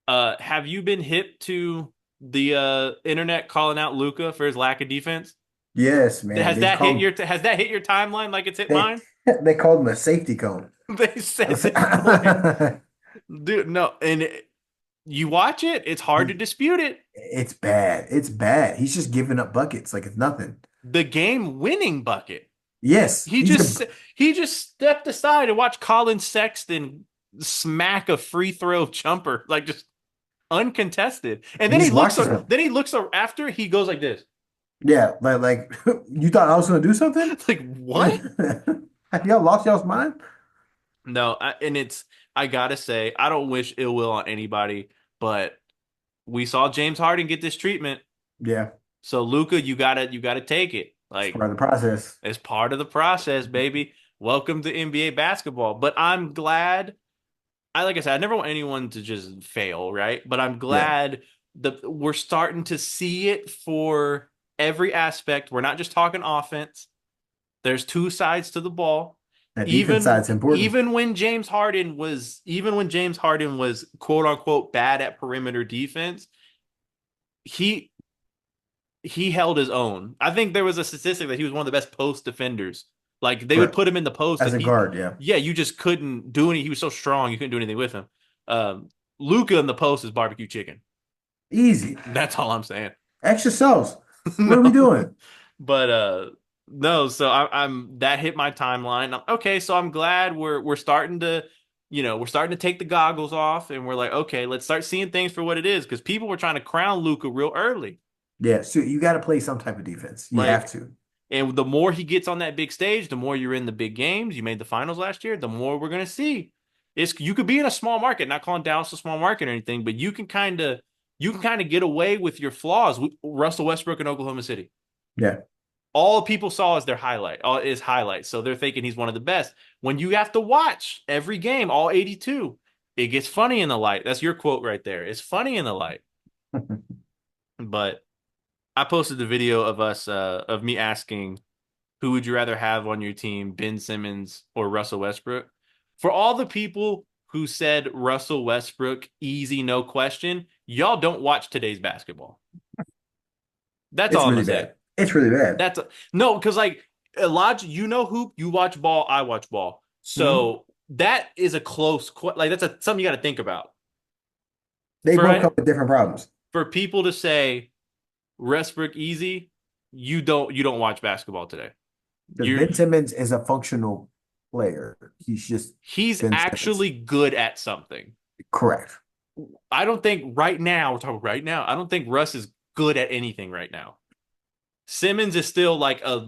A: Have you been hip to the internet calling out Luca for his lack of defense?
B: Yes, man.
A: Has that hit your timeline like it's hit
B: They
A: mine?
B: they called him a safety cone.
A: They said
B: It's
A: it flat. Dude, no, you watch it, it's hard to dispute it.
B: it's bad. It's bad. He's just giving up buckets like it's nothing.
A: The game winning bucket.
B: Yes,
A: He just he just stepped aside and watched Colin Sexton smack a free throw jumper like just uncontested. And
B: he just watches them.
A: then he looks after he goes like this.
B: Yeah, like you thought I was gonna do something?
A: Like what?
B: Have y'all lost y'all's mind?
A: No, and I gotta say, I don't wish ill will on anybody, but we saw James Harden get this treatment.
B: Yeah,
A: So Luca, you gotta take it.
B: it's
A: Like
B: part of the process.
A: it's part of the process, baby. Welcome to NBA basketball. But I'm glad. Like I said, I never want anyone to just fail, right? But I'm
B: Yeah,
A: glad we're starting to see it for every aspect. We're not just talking offense. There's two sides to the ball.
B: that defense side's important.
A: Even when James Harden was quote unquote bad at perimeter defense, he he held his own. I think there was a statistic that he was one of the best post defenders. Like they would
B: Correct.
A: put him in the post,
B: As
A: and
B: a guard, yeah.
A: yeah, you just couldn't do any. He was so strong, you couldn't do anything with him. Luca in the post is barbecue chicken.
B: Easy.
A: That's all I'm saying.
B: Ask yourselves, what are we
A: No,
B: doing?
A: but no. So I'm that hit my timeline. Okay, so I'm glad we're starting to, we're starting to take the goggles off, and we're like, okay, let's start seeing things for what it is, because people were trying to crown Luca real early.
B: Yeah, so you got to play some type of defense. You have
A: Like,
B: to.
A: and the more he gets on that big stage, the more you're in the big games. You made the finals last year, the more we're gonna see. You could be in a small market, not calling Dallas a small market or anything, but you can kind of get away with your flaws. Russell Westbrook in Oklahoma City.
B: Yeah.
A: All people saw is their highlight, all is highlights. So they're thinking he's one of the best. When you have to watch every game, all 82, it gets funny in the light. That's your quote right there. It's funny in the light. But I posted the video of us of me asking, who would you rather have on your team, Ben Simmons or Russell Westbrook? For all the people who said Russell Westbrook, easy, no question, y'all don't watch today's basketball. That's
B: It's
A: all I'm
B: really
A: gonna say.
B: bad. It's really bad.
A: No, because like a lot, hoop, you watch ball, I watch ball.
B: Mhm.
A: So that is a like that's something you got to think about.
B: They both
A: For
B: come with different problems.
A: for people to say Westbrook easy, you don't watch basketball today.
B: Because
A: You're
B: Ben Simmons is a functional player. He's just
A: He's
B: Ben Simmons.
A: actually good at something.
B: Correct.
A: I don't think right now, we're talking right now, I don't think Russ is good at anything right now. Simmons is still like a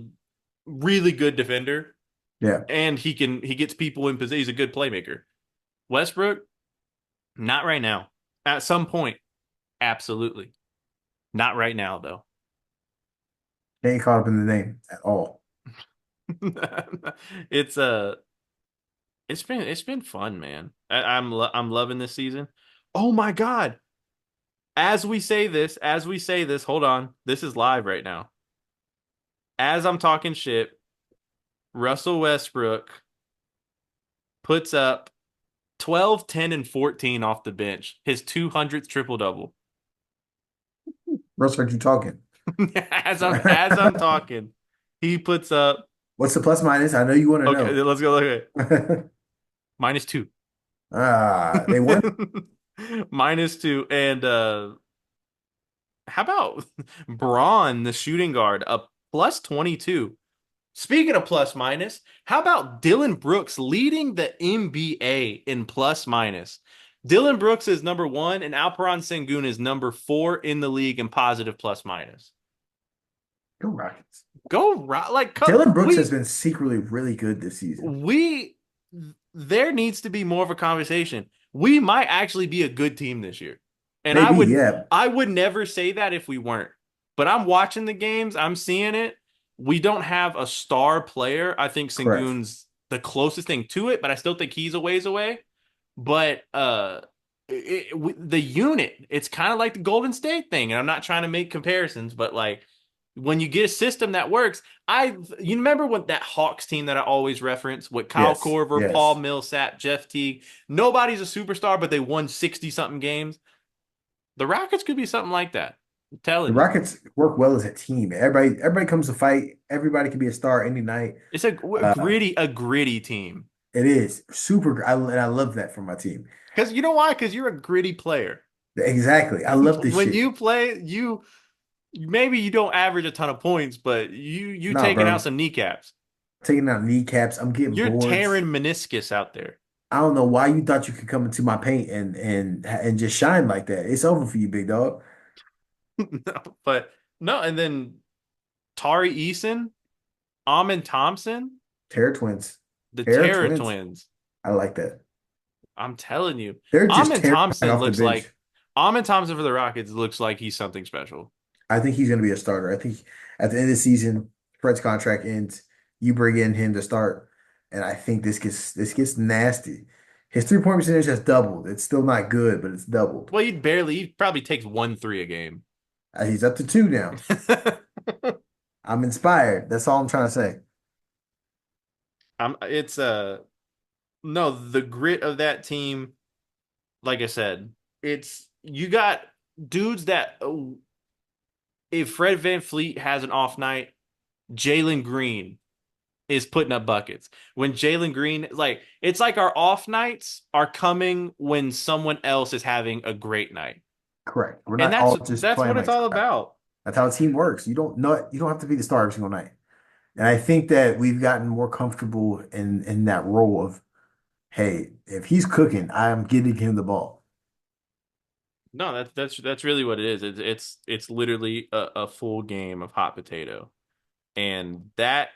A: really good defender,
B: Yeah.
A: and he gets people in position. He's a good playmaker. Westbrook, not right now. At some point, absolutely. Not right now though.
B: They ain't caught up in the name at all.
A: It's it's been fun, man. I'm loving this season. Oh my God. As we say this, hold on. This is live right now. As I'm talking shit, Russell Westbrook puts up 12, 10, and 14 off the bench. His 200th triple double.
B: Russ, what you talking?
A: As I'm talking, he puts up
B: What's the plus minus? I know you want to
A: okay,
B: know.
A: let's go look at it. -2.
B: They won.
A: -2. And how about Braun, the shooting guard, a +22? Speaking of plus minus, how about Dylan Brooks leading the NBA in plus minus? Dylan Brooks is number one, and Alperon Sengun is number four in the league in positive plus minus.
B: Go Rockets.
A: Go right, like
B: Dylan Brooks has been secretly really good this season.
A: we there needs to be more of a conversation. We might actually be a good team this year. And
B: Maybe, yeah.
A: I would never say that if we weren't. But I'm watching the games, I'm seeing it. We don't have a star player. I think
B: Correct.
A: Sengun's the closest thing to it, but I still think he's a ways away. But the unit, it's kind of like the Golden State thing. And I'm not trying to make comparisons, but like when you get a system that works, you remember what that Hawks team that I always reference with Kyle
B: Yes.
A: Korver, Paul
B: Yes.
A: Millsap, Jeff Teague. Nobody's a superstar, but they won 60 something games. The Rockets could be something like that. I'm
B: The
A: telling you.
B: Rockets work well as a team. Everybody comes to fight. Everybody can be a star any night.
A: It's
B: Uh,
A: a gritty team.
B: it is super. And I love that from my team.
A: Because you know why? Because you're a gritty player.
B: Exactly. I love this
A: When
B: shit.
A: you play, you maybe you don't average a ton of points, but you
B: Nah,
A: taking out
B: bro.
A: some kneecaps.
B: Taking out kneecaps. I'm getting
A: You're
B: boards.
A: tearing meniscus out there.
B: I don't know why you thought you could come into my paint and just shine like that. It's over for you, big dog.
A: No, but no, and then Tari Eason, Amin Thompson,
B: Terror twins.
A: the
B: Terror
A: Terror
B: twins.
A: Twins.
B: I like that.
A: I'm telling you,
B: They're just
A: Amin
B: terrifying
A: Thompson
B: off the
A: looks
B: bench.
A: like Amin Thompson for the Rockets looks like he's something special.
B: I think he's going to be a starter. I think at the end of the season, Fred's contract ends. You bring in him to start, and I think this gets nasty. His 3-point percentage has doubled. It's still not good, but it's doubled.
A: Well, he probably takes 1 3 a game.
B: He's up to two now. I'm inspired. That's all I'm trying to say.
A: It's no, the grit of that team, like I said, it's you got dudes that if Fred Van Fleet has an off night, Jalen Green is putting up buckets. When Jalen Green, like, it's like our off nights are coming when someone else is having a great night.
B: Correct. We're
A: And
B: not all just
A: that's
B: playing
A: what it's
B: like
A: all
B: crap.
A: about.
B: That's how a team works. You don't have to be the star every single night. And I think that we've gotten more comfortable in that role of, hey, if he's cooking, I'm getting him the ball.
A: No, that's really what it is. It's literally a full game of hot potato. And that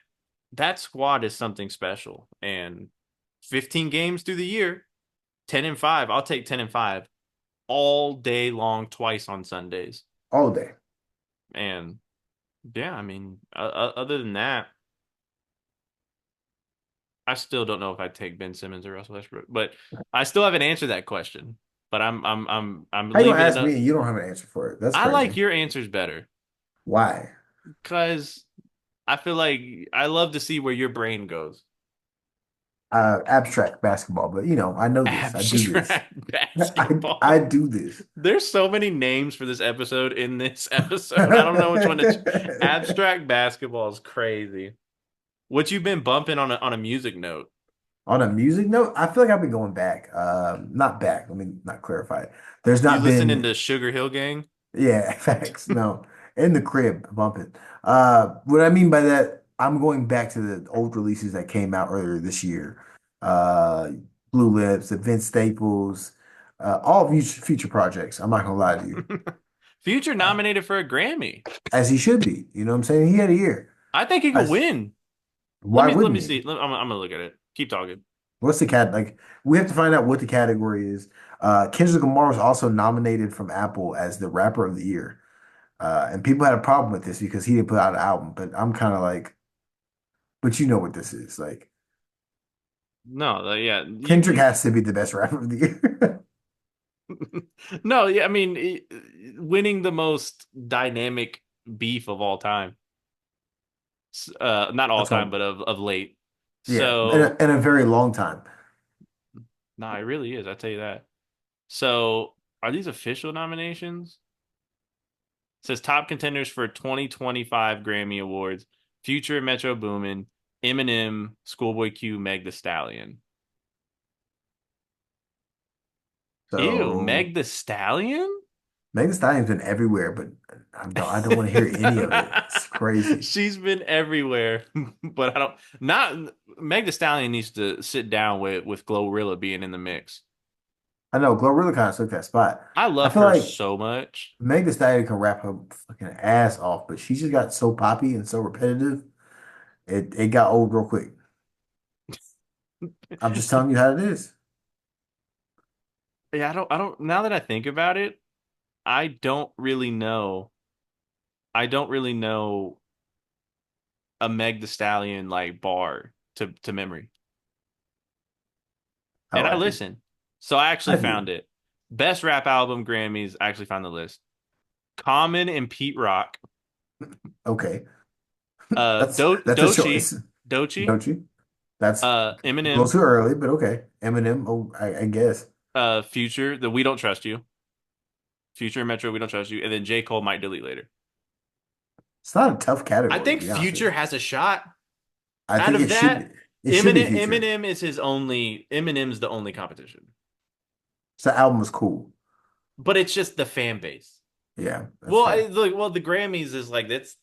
A: squad is something special. And 15 games through the year, 10 and 5. I'll take 10 and 5 all day long, twice on Sundays.
B: All day.
A: And yeah, I mean, other than that, I still don't know if I'd take Ben Simmons or Russell Westbrook, but I still haven't answered that question. But I'm
B: How you gonna
A: leaving it
B: ask
A: up.
B: me and you don't have an answer for it? That's
A: I like
B: crazy.
A: your answers better
B: Why?
A: because I feel like I love to see where your brain goes.
B: Abstract basketball, but I know this. I do this.
A: Abstract
B: I
A: basketball.
B: do this.
A: There's so many names for this episode in this episode. I don't know which one to. Abstract basketball is crazy. What you been bumping on a music note?
B: On a music note, I feel like I've been going back. Not back. Let me not clarify. There's
A: You
B: not
A: listening
B: been,
A: to Sugar Hill Gang?
B: yeah, facts. No, in the crib, bumping. What I mean by that, I'm going back to the old releases that came out earlier this year. Uh, Blue Lips, the Vince Staples, All future projects. I'm not gonna lie to you.
A: Future
B: Uh,
A: nominated for a Grammy.
B: as he should be. You know what I'm saying? He had a year.
A: I think he
B: I,
A: could win.
B: why
A: Let
B: wouldn't
A: me see.
B: he?
A: I'm gonna look at it. Keep talking.
B: What's the cat like? We have to find out what the category is. Kendrick Lamar was also nominated from Apple as the rapper of the year. And people had a problem with this because he didn't put out an album. But I'm kind of like, but you know what this is. Like,
A: No, yeah,
B: Kendrick has to be the best rapper of the year.
A: no, yeah. I mean, winning the most dynamic beef of all time. Not all
B: That's
A: time,
B: all.
A: but of late.
B: Yeah,
A: So,
B: in a very long time.
A: no, it really is. I tell you that. So, are these official nominations? It says top contenders for 2025 Grammy Awards: Future, Metro Boomin, Eminem, Schoolboy Q, Meg The Stallion. Ew,
B: So
A: Meg The Stallion?
B: Megan Thee Stallion's been everywhere, but I don't want to hear any of it. It's crazy.
A: She's been everywhere, but I don't. Not Meg The Stallion needs to sit down with Glorilla being in the mix.
B: I know Glorilla kind of took that spot.
A: I
B: I
A: love
B: feel
A: her
B: like
A: so much.
B: Meg Thee Stallion can rap her fucking ass off, but she just got so poppy and so repetitive. It got old real quick. I'm just telling you how it is.
A: Yeah, I don't. Now that I think about it, I don't really know. I don't really know a Meg The Stallion like bar to memory.
B: Oh,
A: And I
B: I do.
A: listen. So I actually
B: I
A: found
B: do.
A: it. Best rap album Grammys. I actually found the list. Common and Pete Rock.
B: Okay. That's a
A: Dochi.
B: choice,
A: Dochi.
B: don't you? That's a little
A: Eminem.
B: too early, but okay. Eminem, oh, I guess.
A: Future. The We Don't Trust You. Future and Metro. We Don't Trust You. And then J Cole might delete later.
B: It's not a tough
A: I
B: category, to
A: think
B: be honest with
A: Future
B: you.
A: has a shot.
B: I
A: Out
B: think
A: of that,
B: it should be Future.
A: Eminem is his only. Eminem's the only competition.
B: So the album was cool.
A: But it's just the fan base.
B: Yeah, that's
A: Well,
B: fair.
A: the Grammys is like that's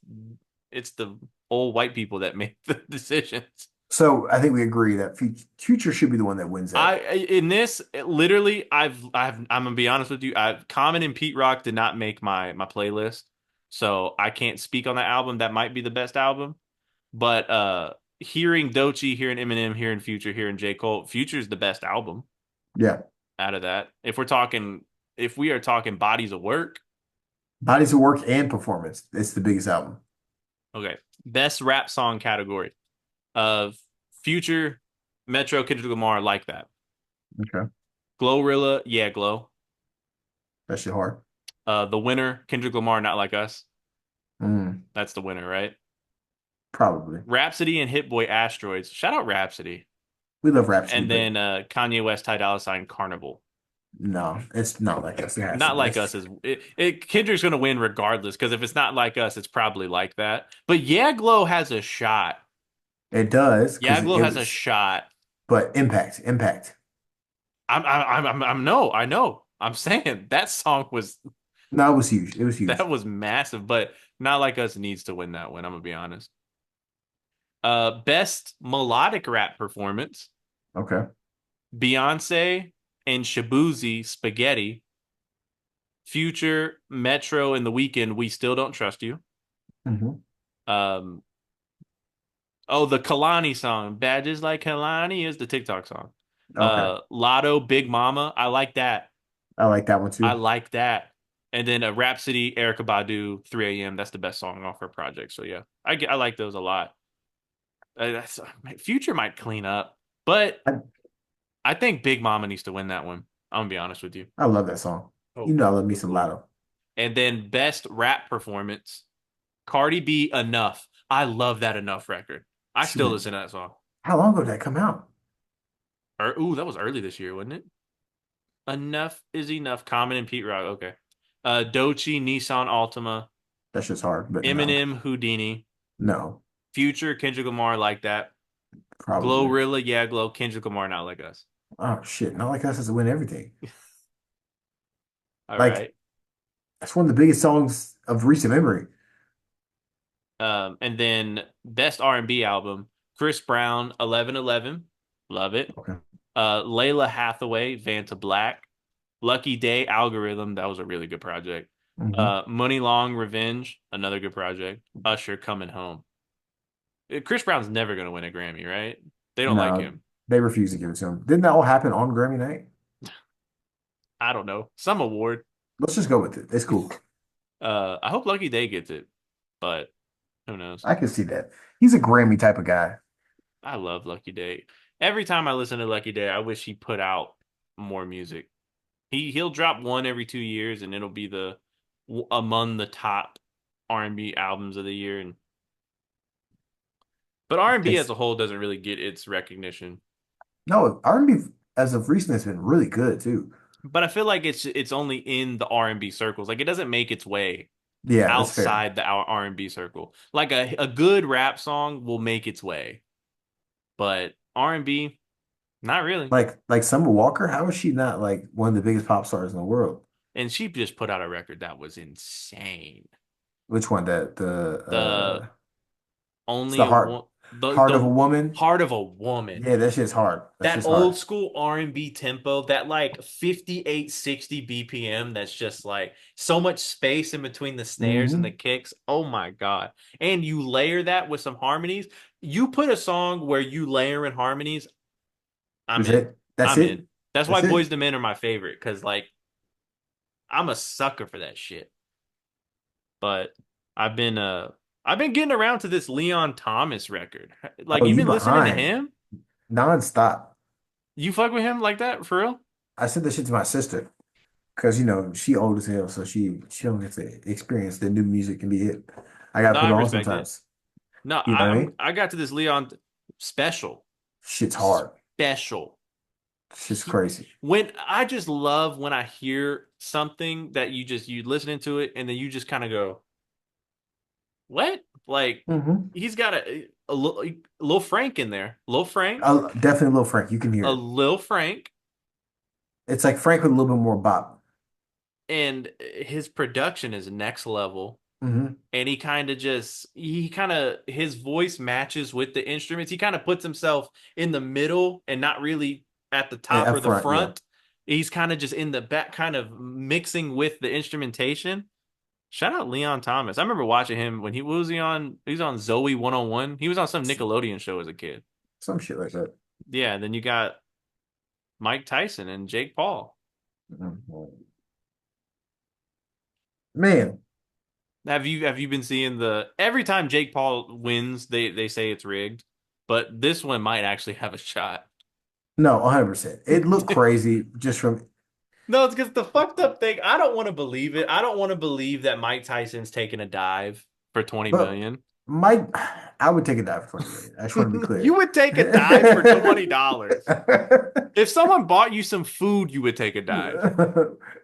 A: it's the old white people that make the decisions.
B: So I think we agree that Future should be the one that wins that.
A: In this literally I'm gonna be honest with you. I've Common and Pete Rock did not make my playlist, so I can't speak on that album. That might be the best album, but hearing Doechii, hearing Eminem, hearing Future, hearing J Cole, Future's the best album
B: Yeah.
A: out of that. If we are talking bodies of work,
B: Bodies of work and performance. It's the biggest album.
A: okay, best rap song category of Future, Metro, Kendrick Lamar, like that.
B: Okay.
A: Glorilla, yeah, Glow.
B: That shit hard.
A: The winner, Kendrick Lamar, Not Like Us.
B: Mm,
A: That's the winner, right?
B: probably.
A: Rhapsody and Hit Boy Asteroids. Shout out Rhapsody.
B: We love Rhapsody,
A: And
B: but
A: then Kanye West, Ty Dolla $ign, Carnival.
B: no, it's not like us. It has to
A: Not
B: be.
A: Like Us is Kendrick's gonna win regardless because if it's Not Like Us, it's probably like that. But Yeah Glow has a shot.
B: It does
A: Yeah
B: because
A: Glow
B: it
A: has a
B: was,
A: shot.
B: but impact.
A: I'm no, I know. I'm saying that song was
B: No, it was huge. It was
A: that
B: huge.
A: was massive, but Not Like Us needs to win that one. I'm gonna be honest. Best melodic rap performance:
B: Okay.
A: Beyonce and Shabuzi, Spaghetti. Future, Metro, and The Weeknd, We Still Don't Trust You.
B: Hmm.
A: Um, oh, the Kalani song, Badges Like Kalani is the TikTok song.
B: Okay.
A: Lotto, Big Mama, I like that.
B: I like that one
A: I
B: too.
A: like that. And then Rhapsody, Erica Badu, 3 a.m. That's the best song off her project. So yeah, I like those a lot. Future might clean up, but
B: I,
A: I think Big Mama needs to win that one. I'm gonna be honest with you.
B: I love that song. You
A: Oh,
B: know I love me
A: so
B: some
A: cool.
B: Lotto.
A: And then best rap performance, Cardi B, Enough. I love that Enough record. I
B: She
A: still
B: went.
A: listen to that song.
B: How long ago did that come out?
A: Ooh, that was early this year, wasn't it? Enough is enough. Common and Pete Rock. Okay. Doechii, Nissan Altima,
B: That's just hard, but no.
A: Eminem, Houdini,
B: No,
A: Future, Kendrick Lamar, Like That,
B: probably.
A: Glorilla, Yeah, Glow, Kendrick Lamar, Not Like Us.
B: Oh shit. Not like us has to win everything.
A: All
B: Like
A: right.
B: that's one of the biggest songs of recent memory.
A: And then best R&B album, Chris Brown, 1111, love it.
B: Okay.
A: Layla Hathaway, Vanta Black. Lucky Day, Algorithm, that was a really good project.
B: Hmm.
A: Money Long, Revenge, another good project. Usher, Coming Home. Chris Brown's never gonna win a Grammy, right? They don't like
B: No,
A: him.
B: they refuse to give it to him. Didn't that all happen on Grammy night?
A: I don't know. Some award.
B: Let's just go with it. It's cool.
A: I hope Lucky Day gets it, but who knows?
B: I can see that. He's a Grammy type of guy.
A: I love Lucky Day. Every time I listen to Lucky Day, I wish he put out more music. He'll drop one every 2 years, and it'll be the among the top R&B albums of the year. And but R&B as
B: Because
A: a whole doesn't really get its recognition.
B: no, R&B as of recent has been really good too.
A: But I feel like it's only in the R&B circles. Like it doesn't make its way
B: Yeah, that's fair.
A: outside the R&B circle. Like a good rap song will make its way, but R&B, not really.
B: Like Summer Walker, how is she not like one of the biggest pop stars in the world?
A: And she just put out a record that was insane.
B: Which one? That
A: The
B: it's
A: only
B: the
A: a one
B: heart of a
A: the
B: woman.
A: heart of a woman.
B: Yeah, that shit's hard. That
A: That
B: shit's
A: old
B: hard.
A: school R&B tempo, that like 58, 60 BPM, that's just like so much space in between the snares and the
B: Hmm.
A: kicks. Oh my God. And you layer that with some harmonies. You put a song where you layer in harmonies, I'm
B: That's
A: in.
B: it. That's
A: I'm in.
B: it.
A: That's why
B: That's
A: Boys
B: it.
A: to Men are my favorite because like I'm a sucker for that shit. But I've been uh I've been getting around to this Leon Thomas record. Like
B: Oh,
A: you've
B: you
A: been listening to
B: behind
A: him?
B: nonstop.
A: You fuck with him like that for real?
B: I sent that shit to my sister because she old as hell, so she don't get to experience the new music and be hit. I gotta
A: No,
B: put
A: I
B: it on
A: respect it.
B: sometimes.
A: No,
B: You know what I mean?
A: I got to this Leon special.
B: Shit's hard.
A: Special.
B: Shit's
A: He,
B: crazy.
A: when I just love when I hear something that you listening to it and then you just kind of go, "What?" Like
B: Hmm.
A: he's got a little Frank in there. Little Frank,
B: Definitely Lil Frank. You can hear
A: a
B: it.
A: little Frank,
B: It's like Frank with a little bit more bop.
A: and his production is next level.
B: Hmm.
A: And he kind of his voice matches with the instruments. He kind of puts himself in the middle and not really at the top
B: Up
A: or the
B: front, yeah.
A: front. He's kind of just in the back, kind of mixing with the instrumentation. Shout out Leon Thomas. I remember watching him when he what was he on? He was on Zoe 101. He was on some Nickelodeon show as a kid.
B: Some shit like that.
A: Yeah, and then you got Mike Tyson and Jake Paul.
B: Mhm. Man,
A: Have you been seeing the every time Jake Paul wins, they say it's rigged, but this one might actually have a shot.
B: no, 100%. It looked crazy just from,
A: No, it's because the fucked up thing. I don't want to believe it. I don't want to believe that Mike Tyson's taking a dive for 20
B: but
A: million.
B: Mike, I would take a dive for 20 million. I just want to be
A: You
B: clear.
A: would take a dive for $20. If someone bought you some food, you would take a dive.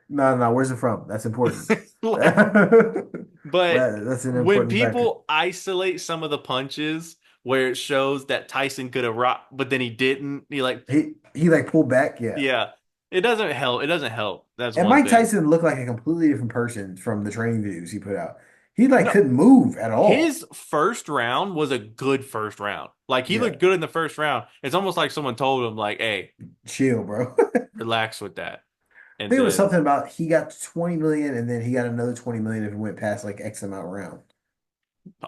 B: No, no, where's it from? That's important.
A: Like, but
B: That's an
A: when
B: important factor.
A: people isolate some of the punches where it shows that Tyson could have rocked, but then he didn't, he like,
B: He like pulled back, yeah.
A: yeah, it doesn't help. It doesn't help. That's
B: And
A: one
B: Mike
A: thing.
B: Tyson looked like a completely different person from the training videos he put out. He like
A: No,
B: couldn't move at all.
A: his first round was a good first round. Like he
B: Yeah,
A: looked good in the first round. It's almost like someone told him, like, "Hey,
B: chill, bro.
A: relax with that." And
B: There was
A: then
B: something about he got 20 million and then he got another 20 million if it went past like X amount round.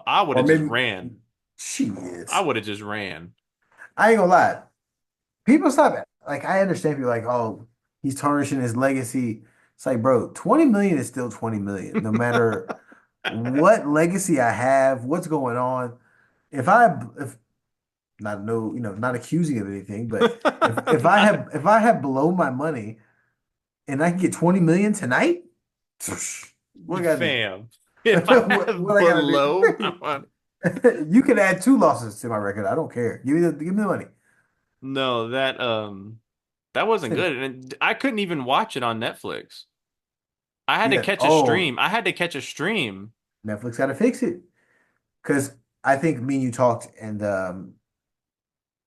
A: I would
B: Or
A: have just
B: maybe
A: ran.
B: she
A: I
B: is.
A: would have just ran.
B: I ain't gonna lie. People stop it. Like I understand people like, oh, he's tarnishing his legacy. It's like, bro, 20 million is still 20 million, no matter what legacy I have, what's going on. If not no, not accusing of anything, but if I have below my money and I can get 20 million tonight, what I gotta
A: Fam, if I
B: do? What
A: have
B: I gotta
A: below my
B: do?
A: money,
B: You can add two losses to my record. I don't care. Give me the money.
A: no, that wasn't good, and I couldn't even watch it on Netflix. I had to
B: Yeah.
A: catch a
B: Oh,
A: stream. I had to catch a stream.
B: Netflix got to fix it because I think me and you talked, and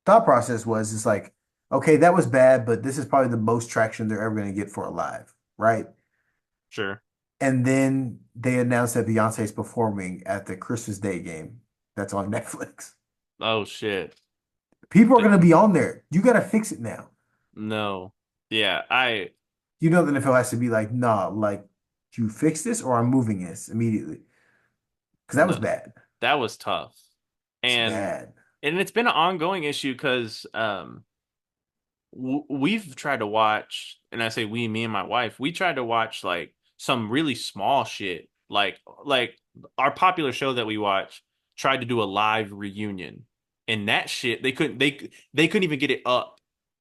B: thought process was it's like, okay, that was bad, but this is probably the most traction they're ever going to get for a live, right?
A: Sure.
B: And then they announced that Beyonce's performing at the Christmas Day game that's on Netflix.
A: Oh shit.
B: People are going to be on there. You got to fix it now.
A: No. Yeah, I
B: You know the NFL has to be like, nah, like you fix this or I'm moving this immediately. Because that was
A: No,
B: bad.
A: that was tough.
B: It's
A: And
B: bad.
A: it's been an ongoing issue because we've tried to watch, and I say we, me and my wife, we tried to watch like some really small shit, like our popular show that we watch tried to do a live reunion, and that shit they couldn't even get it up.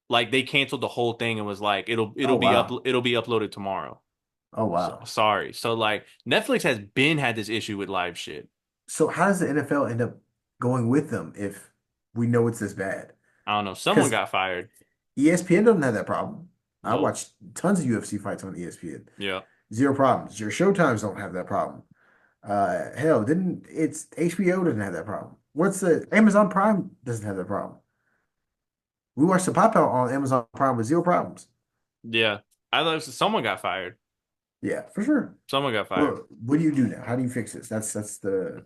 A: Like they canceled the whole thing and was like
B: Oh wow.
A: it'll be uploaded tomorrow.
B: Oh
A: So,
B: wow.
A: sorry. So like Netflix has been had this issue with live shit.
B: So how does the NFL end up going with them if we know it's this bad?
A: I don't know. Someone
B: Because
A: got fired.
B: ESPN doesn't have that problem. I
A: Nope.
B: watch tons of UFC fights on ESPN.
A: Yeah.
B: Zero problems. Your Showtimes don't have that problem. Hell, didn't it's HBO doesn't have that problem. What's the Amazon Prime doesn't have that problem. We watched the pop out on Amazon Prime with zero problems.
A: Yeah. I thought someone got fired.
B: Yeah, for sure.
A: Someone got fired.
B: Well, what do you do now? How do you fix this? That's the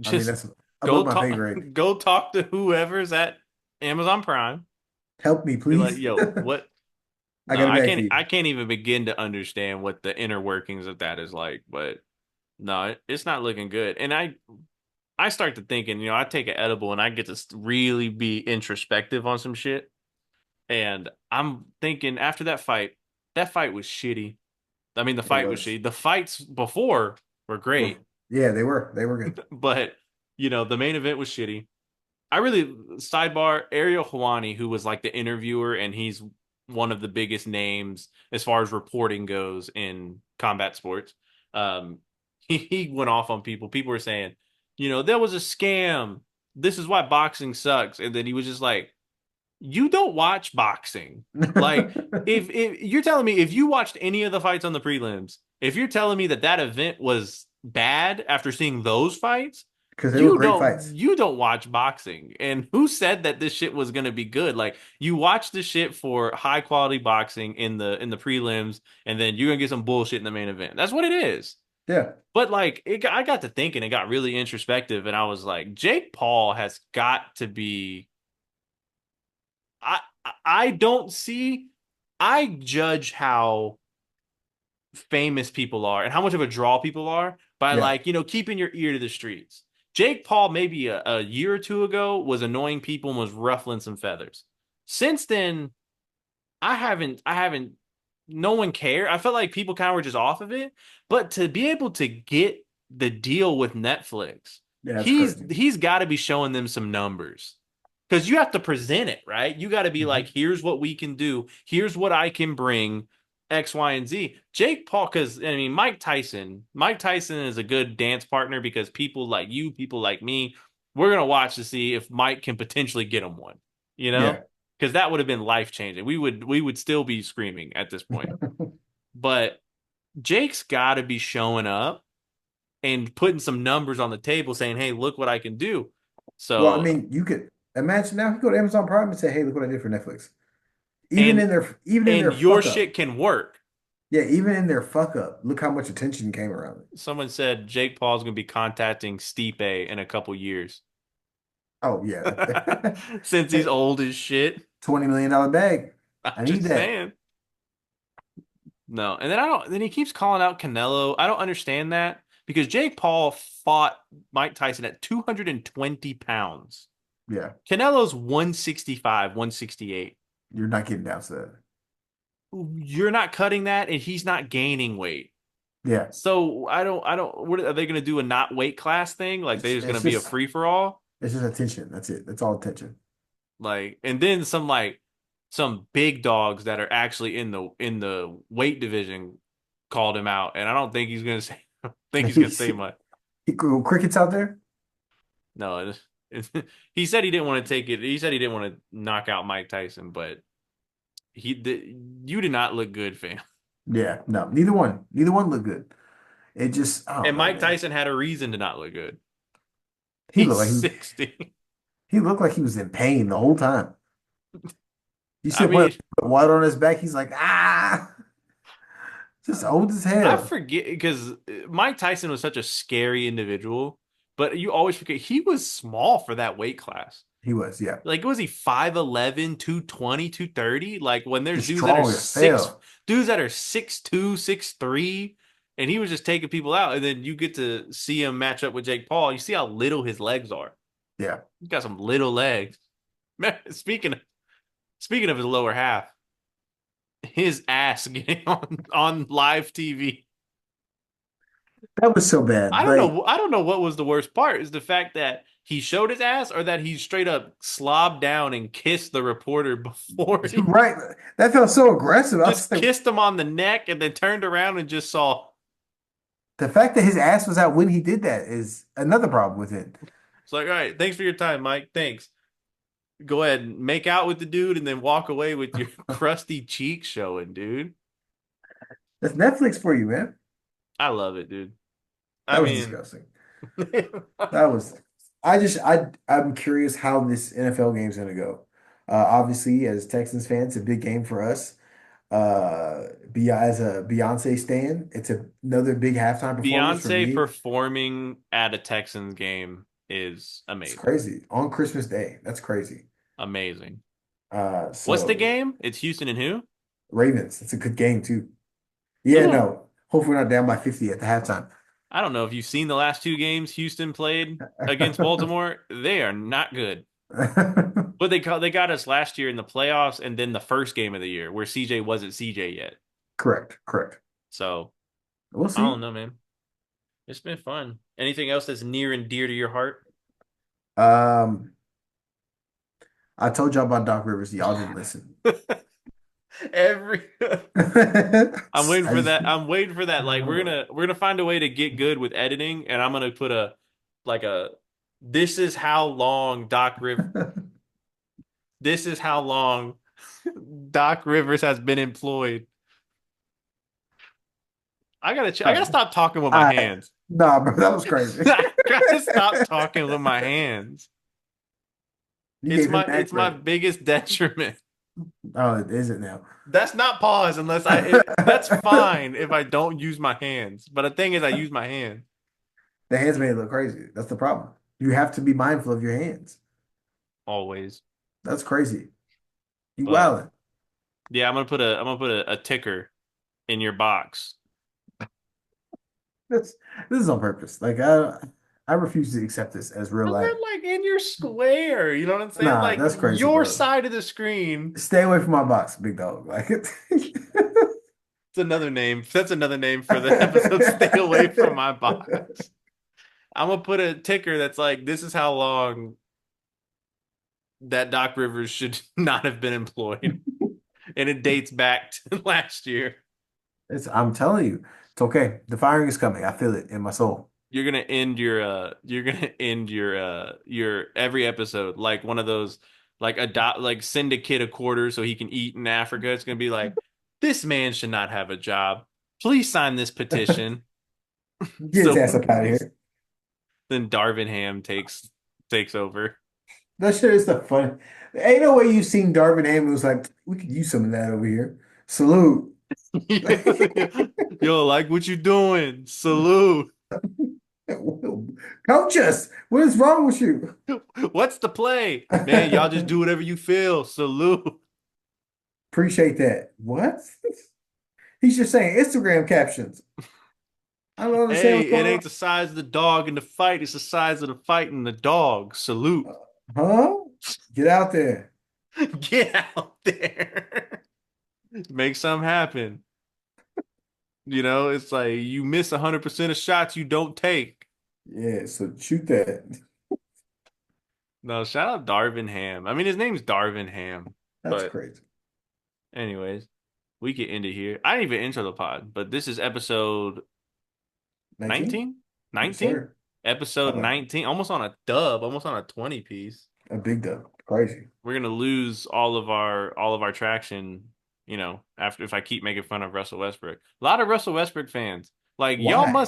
B: I mean
A: Just
B: that's above my pay
A: talk
B: grade.
A: go talk to whoever's at Amazon Prime.
B: Help me,
A: Be like,
B: please.
A: yo, what?
B: I
A: No,
B: got a bag for you.
A: I can't even begin to understand what the inner workings of that is like, but no, it's not looking good. And I start to thinking, I take an edible and I get to really be introspective on some shit. And I'm thinking after that fight was shitty. I mean, the
B: It
A: fight was
B: was.
A: shitty. The fights before were
B: Well,
A: great,
B: yeah, they were. They were good.
A: but the main event was shitty. I really sidebar Ariel Hawani, who was like the interviewer, and he's one of the biggest names as far as reporting goes in combat sports. Um, he went off on people. People were saying, there was a scam. This is why boxing sucks. And then he was just like, you don't watch boxing. Like, if you're telling me if you watched any of the fights on the prelims, if you're telling me that event was bad after seeing those fights,
B: Because they were great fights.
A: you don't watch boxing. And who said that this shit was gonna be good? Like you watch the shit for high quality boxing in the prelims, and then you're gonna get some bullshit in the main event. That's what it is.
B: Yeah.
A: But like I got to thinking, it got really introspective, and I was like, Jake Paul has got to be I I don't see. I judge how famous people are and how much of a draw people are by
B: Yeah.
A: like keeping your ear to the streets. Jake Paul maybe a year or two ago was annoying people and was ruffling some feathers. Since then, I haven't no one cared. I felt like people kind of were just off of it. But to be able to get the deal with Netflix,
B: Yeah, that's crazy.
A: he's got to be showing them some numbers. Because you have to present it, right? You got to be like,
B: Mhm.
A: here's what we can do. Here's what I can bring, X, Y, and Z. Jake Paul, because I mean, Mike Tyson is a good dance partner because people like you, people like me, we're gonna watch to see if Mike can potentially get him one. You know,
B: Yeah.
A: because that would have been life changing. We would still be screaming at this point. But Jake's got to be showing up and putting some numbers on the table, saying, "Hey, look what I can do."
B: Well, I
A: So
B: mean, you could imagine now if you go to Amazon Prime and say, "Hey, look what I did for Netflix."
A: and
B: Even in their
A: your
B: fuck
A: shit
B: up.
A: can work.
B: Yeah, even in their fuck up, look how much attention came around it.
A: Someone said Jake Paul's going to be contacting Stipe in a couple years
B: Oh yeah.
A: since he's
B: Hey,
A: old as shit.
B: $20 million bag.
A: I'm
B: I need
A: just
B: that.
A: saying. No, and then I don't. Then he keeps calling out Canelo. I don't understand that because Jake Paul fought Mike Tyson at 220 pounds.
B: Yeah.
A: Canelo's 165, 168.
B: You're not getting down to that.
A: You're not cutting that, and he's not gaining weight.
B: Yeah.
A: So I don't. What are they going to do? A not weight class thing? Like they
B: It's
A: just going
B: it's
A: to be a
B: just
A: free for all?
B: it's just attention. That's it. That's all attention.
A: Like, and then some big dogs that are actually in the weight division called him out, and I don't think he's going to say. Think he's going to say much.
B: He crickets out there.
A: No, he said he didn't want to take it. He said he didn't want to knock out Mike Tyson, but you did not look good, fam.
B: Yeah, no, neither one. Neither one looked good. It just, I don't
A: And
B: know,
A: Mike
B: man.
A: Tyson had a reason to not look good.
B: He
A: He's
B: looked like
A: 60.
B: he looked like he was in pain the whole time. You
A: I
B: should put
A: mean,
B: water on his back. He's like, ah, just old as
A: I
B: hell.
A: forget because Mike Tyson was such a scary individual, but you always forget he was small for that weight class.
B: He was, yeah.
A: Like, was he 5'11", 220, 230? Like when there's
B: Just strong as hell.
A: dudes that are 6'2", 6'3", and he was just taking people out. And then you get to see him match up with Jake Paul. You see how little his legs are.
B: Yeah.
A: He's got some little legs. Man, speaking of his lower half, his ass getting on live TV.
B: That was so bad. Like,
A: I don't know what was the worst part is the fact that he showed his ass or that he straight up slobbed down and kissed the reporter before he
B: right. That felt so aggressive. I was
A: just
B: like,
A: kissed him on the neck and then turned around and just saw.
B: the fact that his ass was out when he did that is another problem with it.
A: It's like, all right, thanks for your time, Mike. Thanks. Go ahead and make out with the dude and then walk away with your crusty cheeks showing, dude.
B: That's Netflix for you, man.
A: I love it, dude. I
B: That was
A: mean,
B: disgusting. That was. I'm curious how this NFL game is gonna go. Obviously, as Texans fans, it's a big game for us. As a Beyonce stan, it's another big halftime performance for
A: Beyonce
B: me.
A: performing at a Texans game is
B: It's
A: amazing.
B: crazy on Christmas Day. That's crazy.
A: Amazing. What's the
B: So
A: game? It's Houston and who?
B: Ravens, it's a good game too. Yeah,
A: Ugh.
B: no. Hopefully we're not down by 50 at the halftime.
A: I don't know if you've seen the last two games Houston played against Baltimore. They are not good. But they got us last year in the playoffs and then the first game of the year where CJ wasn't CJ yet.
B: Correct, correct.
A: So
B: We'll
A: I don't
B: see.
A: know, man. It's been fun. Anything else that's near and dear to your heart?
B: Um, I told y'all about Doc Rivers. Y'all didn't listen.
A: Every I'm waiting
B: I
A: for
B: just
A: that. I'm waiting for that. Like we're gonna find a way to get good with editing, and I'm gonna put a like a this is how long this is how long Doc Rivers has been employed. I gotta stop talking with my
B: I
A: hands.
B: nah, bro, that was crazy.
A: I gotta stop talking with my hands.
B: You gave him mad
A: It's my
B: credit.
A: biggest detriment.
B: Oh, it isn't now.
A: That's not pause unless that's fine if I don't use my hands. But the thing is I use my hands
B: The hands made it look crazy. That's the problem. You have to be mindful of your hands.
A: always.
B: That's crazy. You
A: But
B: wildin'.
A: yeah, I'm gonna put a ticker in your box.
B: This this is on purpose. I refuse to accept this as real
A: I
B: life.
A: meant like in your square. You know what I'm saying?
B: Nah,
A: Like
B: that's crazy,
A: your
B: bro.
A: side of the screen.
B: Stay away from my box, big dog. Like
A: It's another name. That's another name for the episode. Stay away from my box. I'm gonna put a ticker that's like, this is how long that Doc Rivers should not have been employed. And it dates back to last year.
B: I'm telling you, it's okay. The firing is coming. I feel it in my soul.
A: You're gonna end your every episode like one of those like adopt like send a kid a quarter so he can eat in Africa. It's gonna be like, this man should not have a job. Please sign this petition.
B: Get his
A: So
B: ass up out of here.
A: then Darvin Ham takes over.
B: That shit is the fun. Ain't no way you seen Darvin Ham and was like, we could use some of that over here. Salute.
A: Yo, like what you doing? Salute.
B: Coach us. What is wrong with you?
A: What's the play? Man, y'all just do whatever you feel. Salute.
B: Appreciate that. What? He's just saying Instagram captions. I don't understand
A: Hey,
B: what's
A: it
B: going
A: ain't the size of the dog in the fight, it's the size of the fight in the dog. Salute.
B: on. Huh? Get out there.
A: Get out there. Make something happen. You know, it's like you miss 100% of shots you don't take.
B: Yeah, so shoot that.
A: No, shout out Darvin Ham. I mean, his name's Darvin Ham.
B: That's
A: But
B: crazy.
A: anyways, we get into here. I didn't even intro the pod, but this is episode
B: 19?
A: 19?
B: Yes,
A: 19?
B: sir.
A: Episode
B: Uh,
A: 19, almost on a dub, almost on a 20 piece.
B: a big dub. Crazy.
A: We're gonna lose all of our traction, you know, after if I keep making fun of Russell Westbrook. A lot of Russell Westbrook fans. Like
B: Why?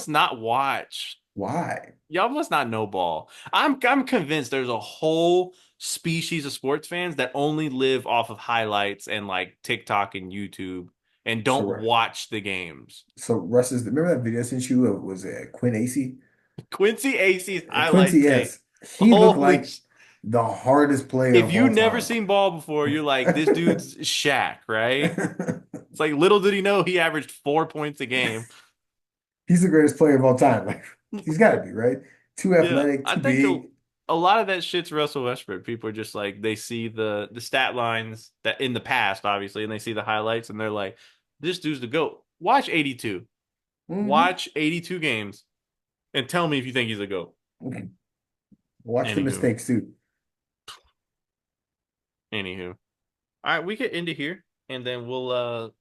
B: Why?
A: y'all must not know ball. I'm convinced there's a whole species of sports fans that only live off of highlights and like TikTok and YouTube and
B: So,
A: don't watch the games.
B: Russ is, remember that video I sent you of, was it Quinn Acey?
A: Quincy Acey's highlight
B: Quincy,
A: tape.
B: yes. He looked
A: Holy
B: like, The hardest player
A: If
B: of
A: you
B: all
A: never
B: time.
A: seen ball before, you're like, this dude's Shaq, right? It's like little did he know he averaged 4 points a game.
B: He's the greatest player of all time. Like he's got to be, right? Too
A: Yeah,
B: athletic,
A: I
B: too
A: think
B: big.
A: a lot of that shit's Russell Westbrook. People are just like they see the stat lines that in the past, obviously, and they see the highlights and they're like, this dude's the GOAT. Watch 82.
B: Hmm.
A: Watch 82 games and tell me if you think he's a GOAT.
B: Watch the
A: Anywho,
B: mistakes too.
A: anywho. All right, we get into here and then we'll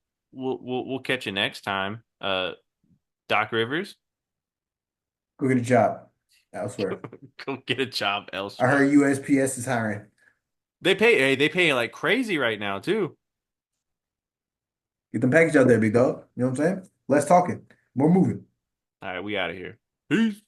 A: catch you next time. Doc Rivers,
B: Go get a job elsewhere.
A: go get a job
B: I
A: elsewhere.
B: heard USPS is hiring.
A: They pay like crazy right now too.
B: Get them package out there, big dog. You know what I'm saying? Less talking, more moving.
A: All right, we out of here. Peace.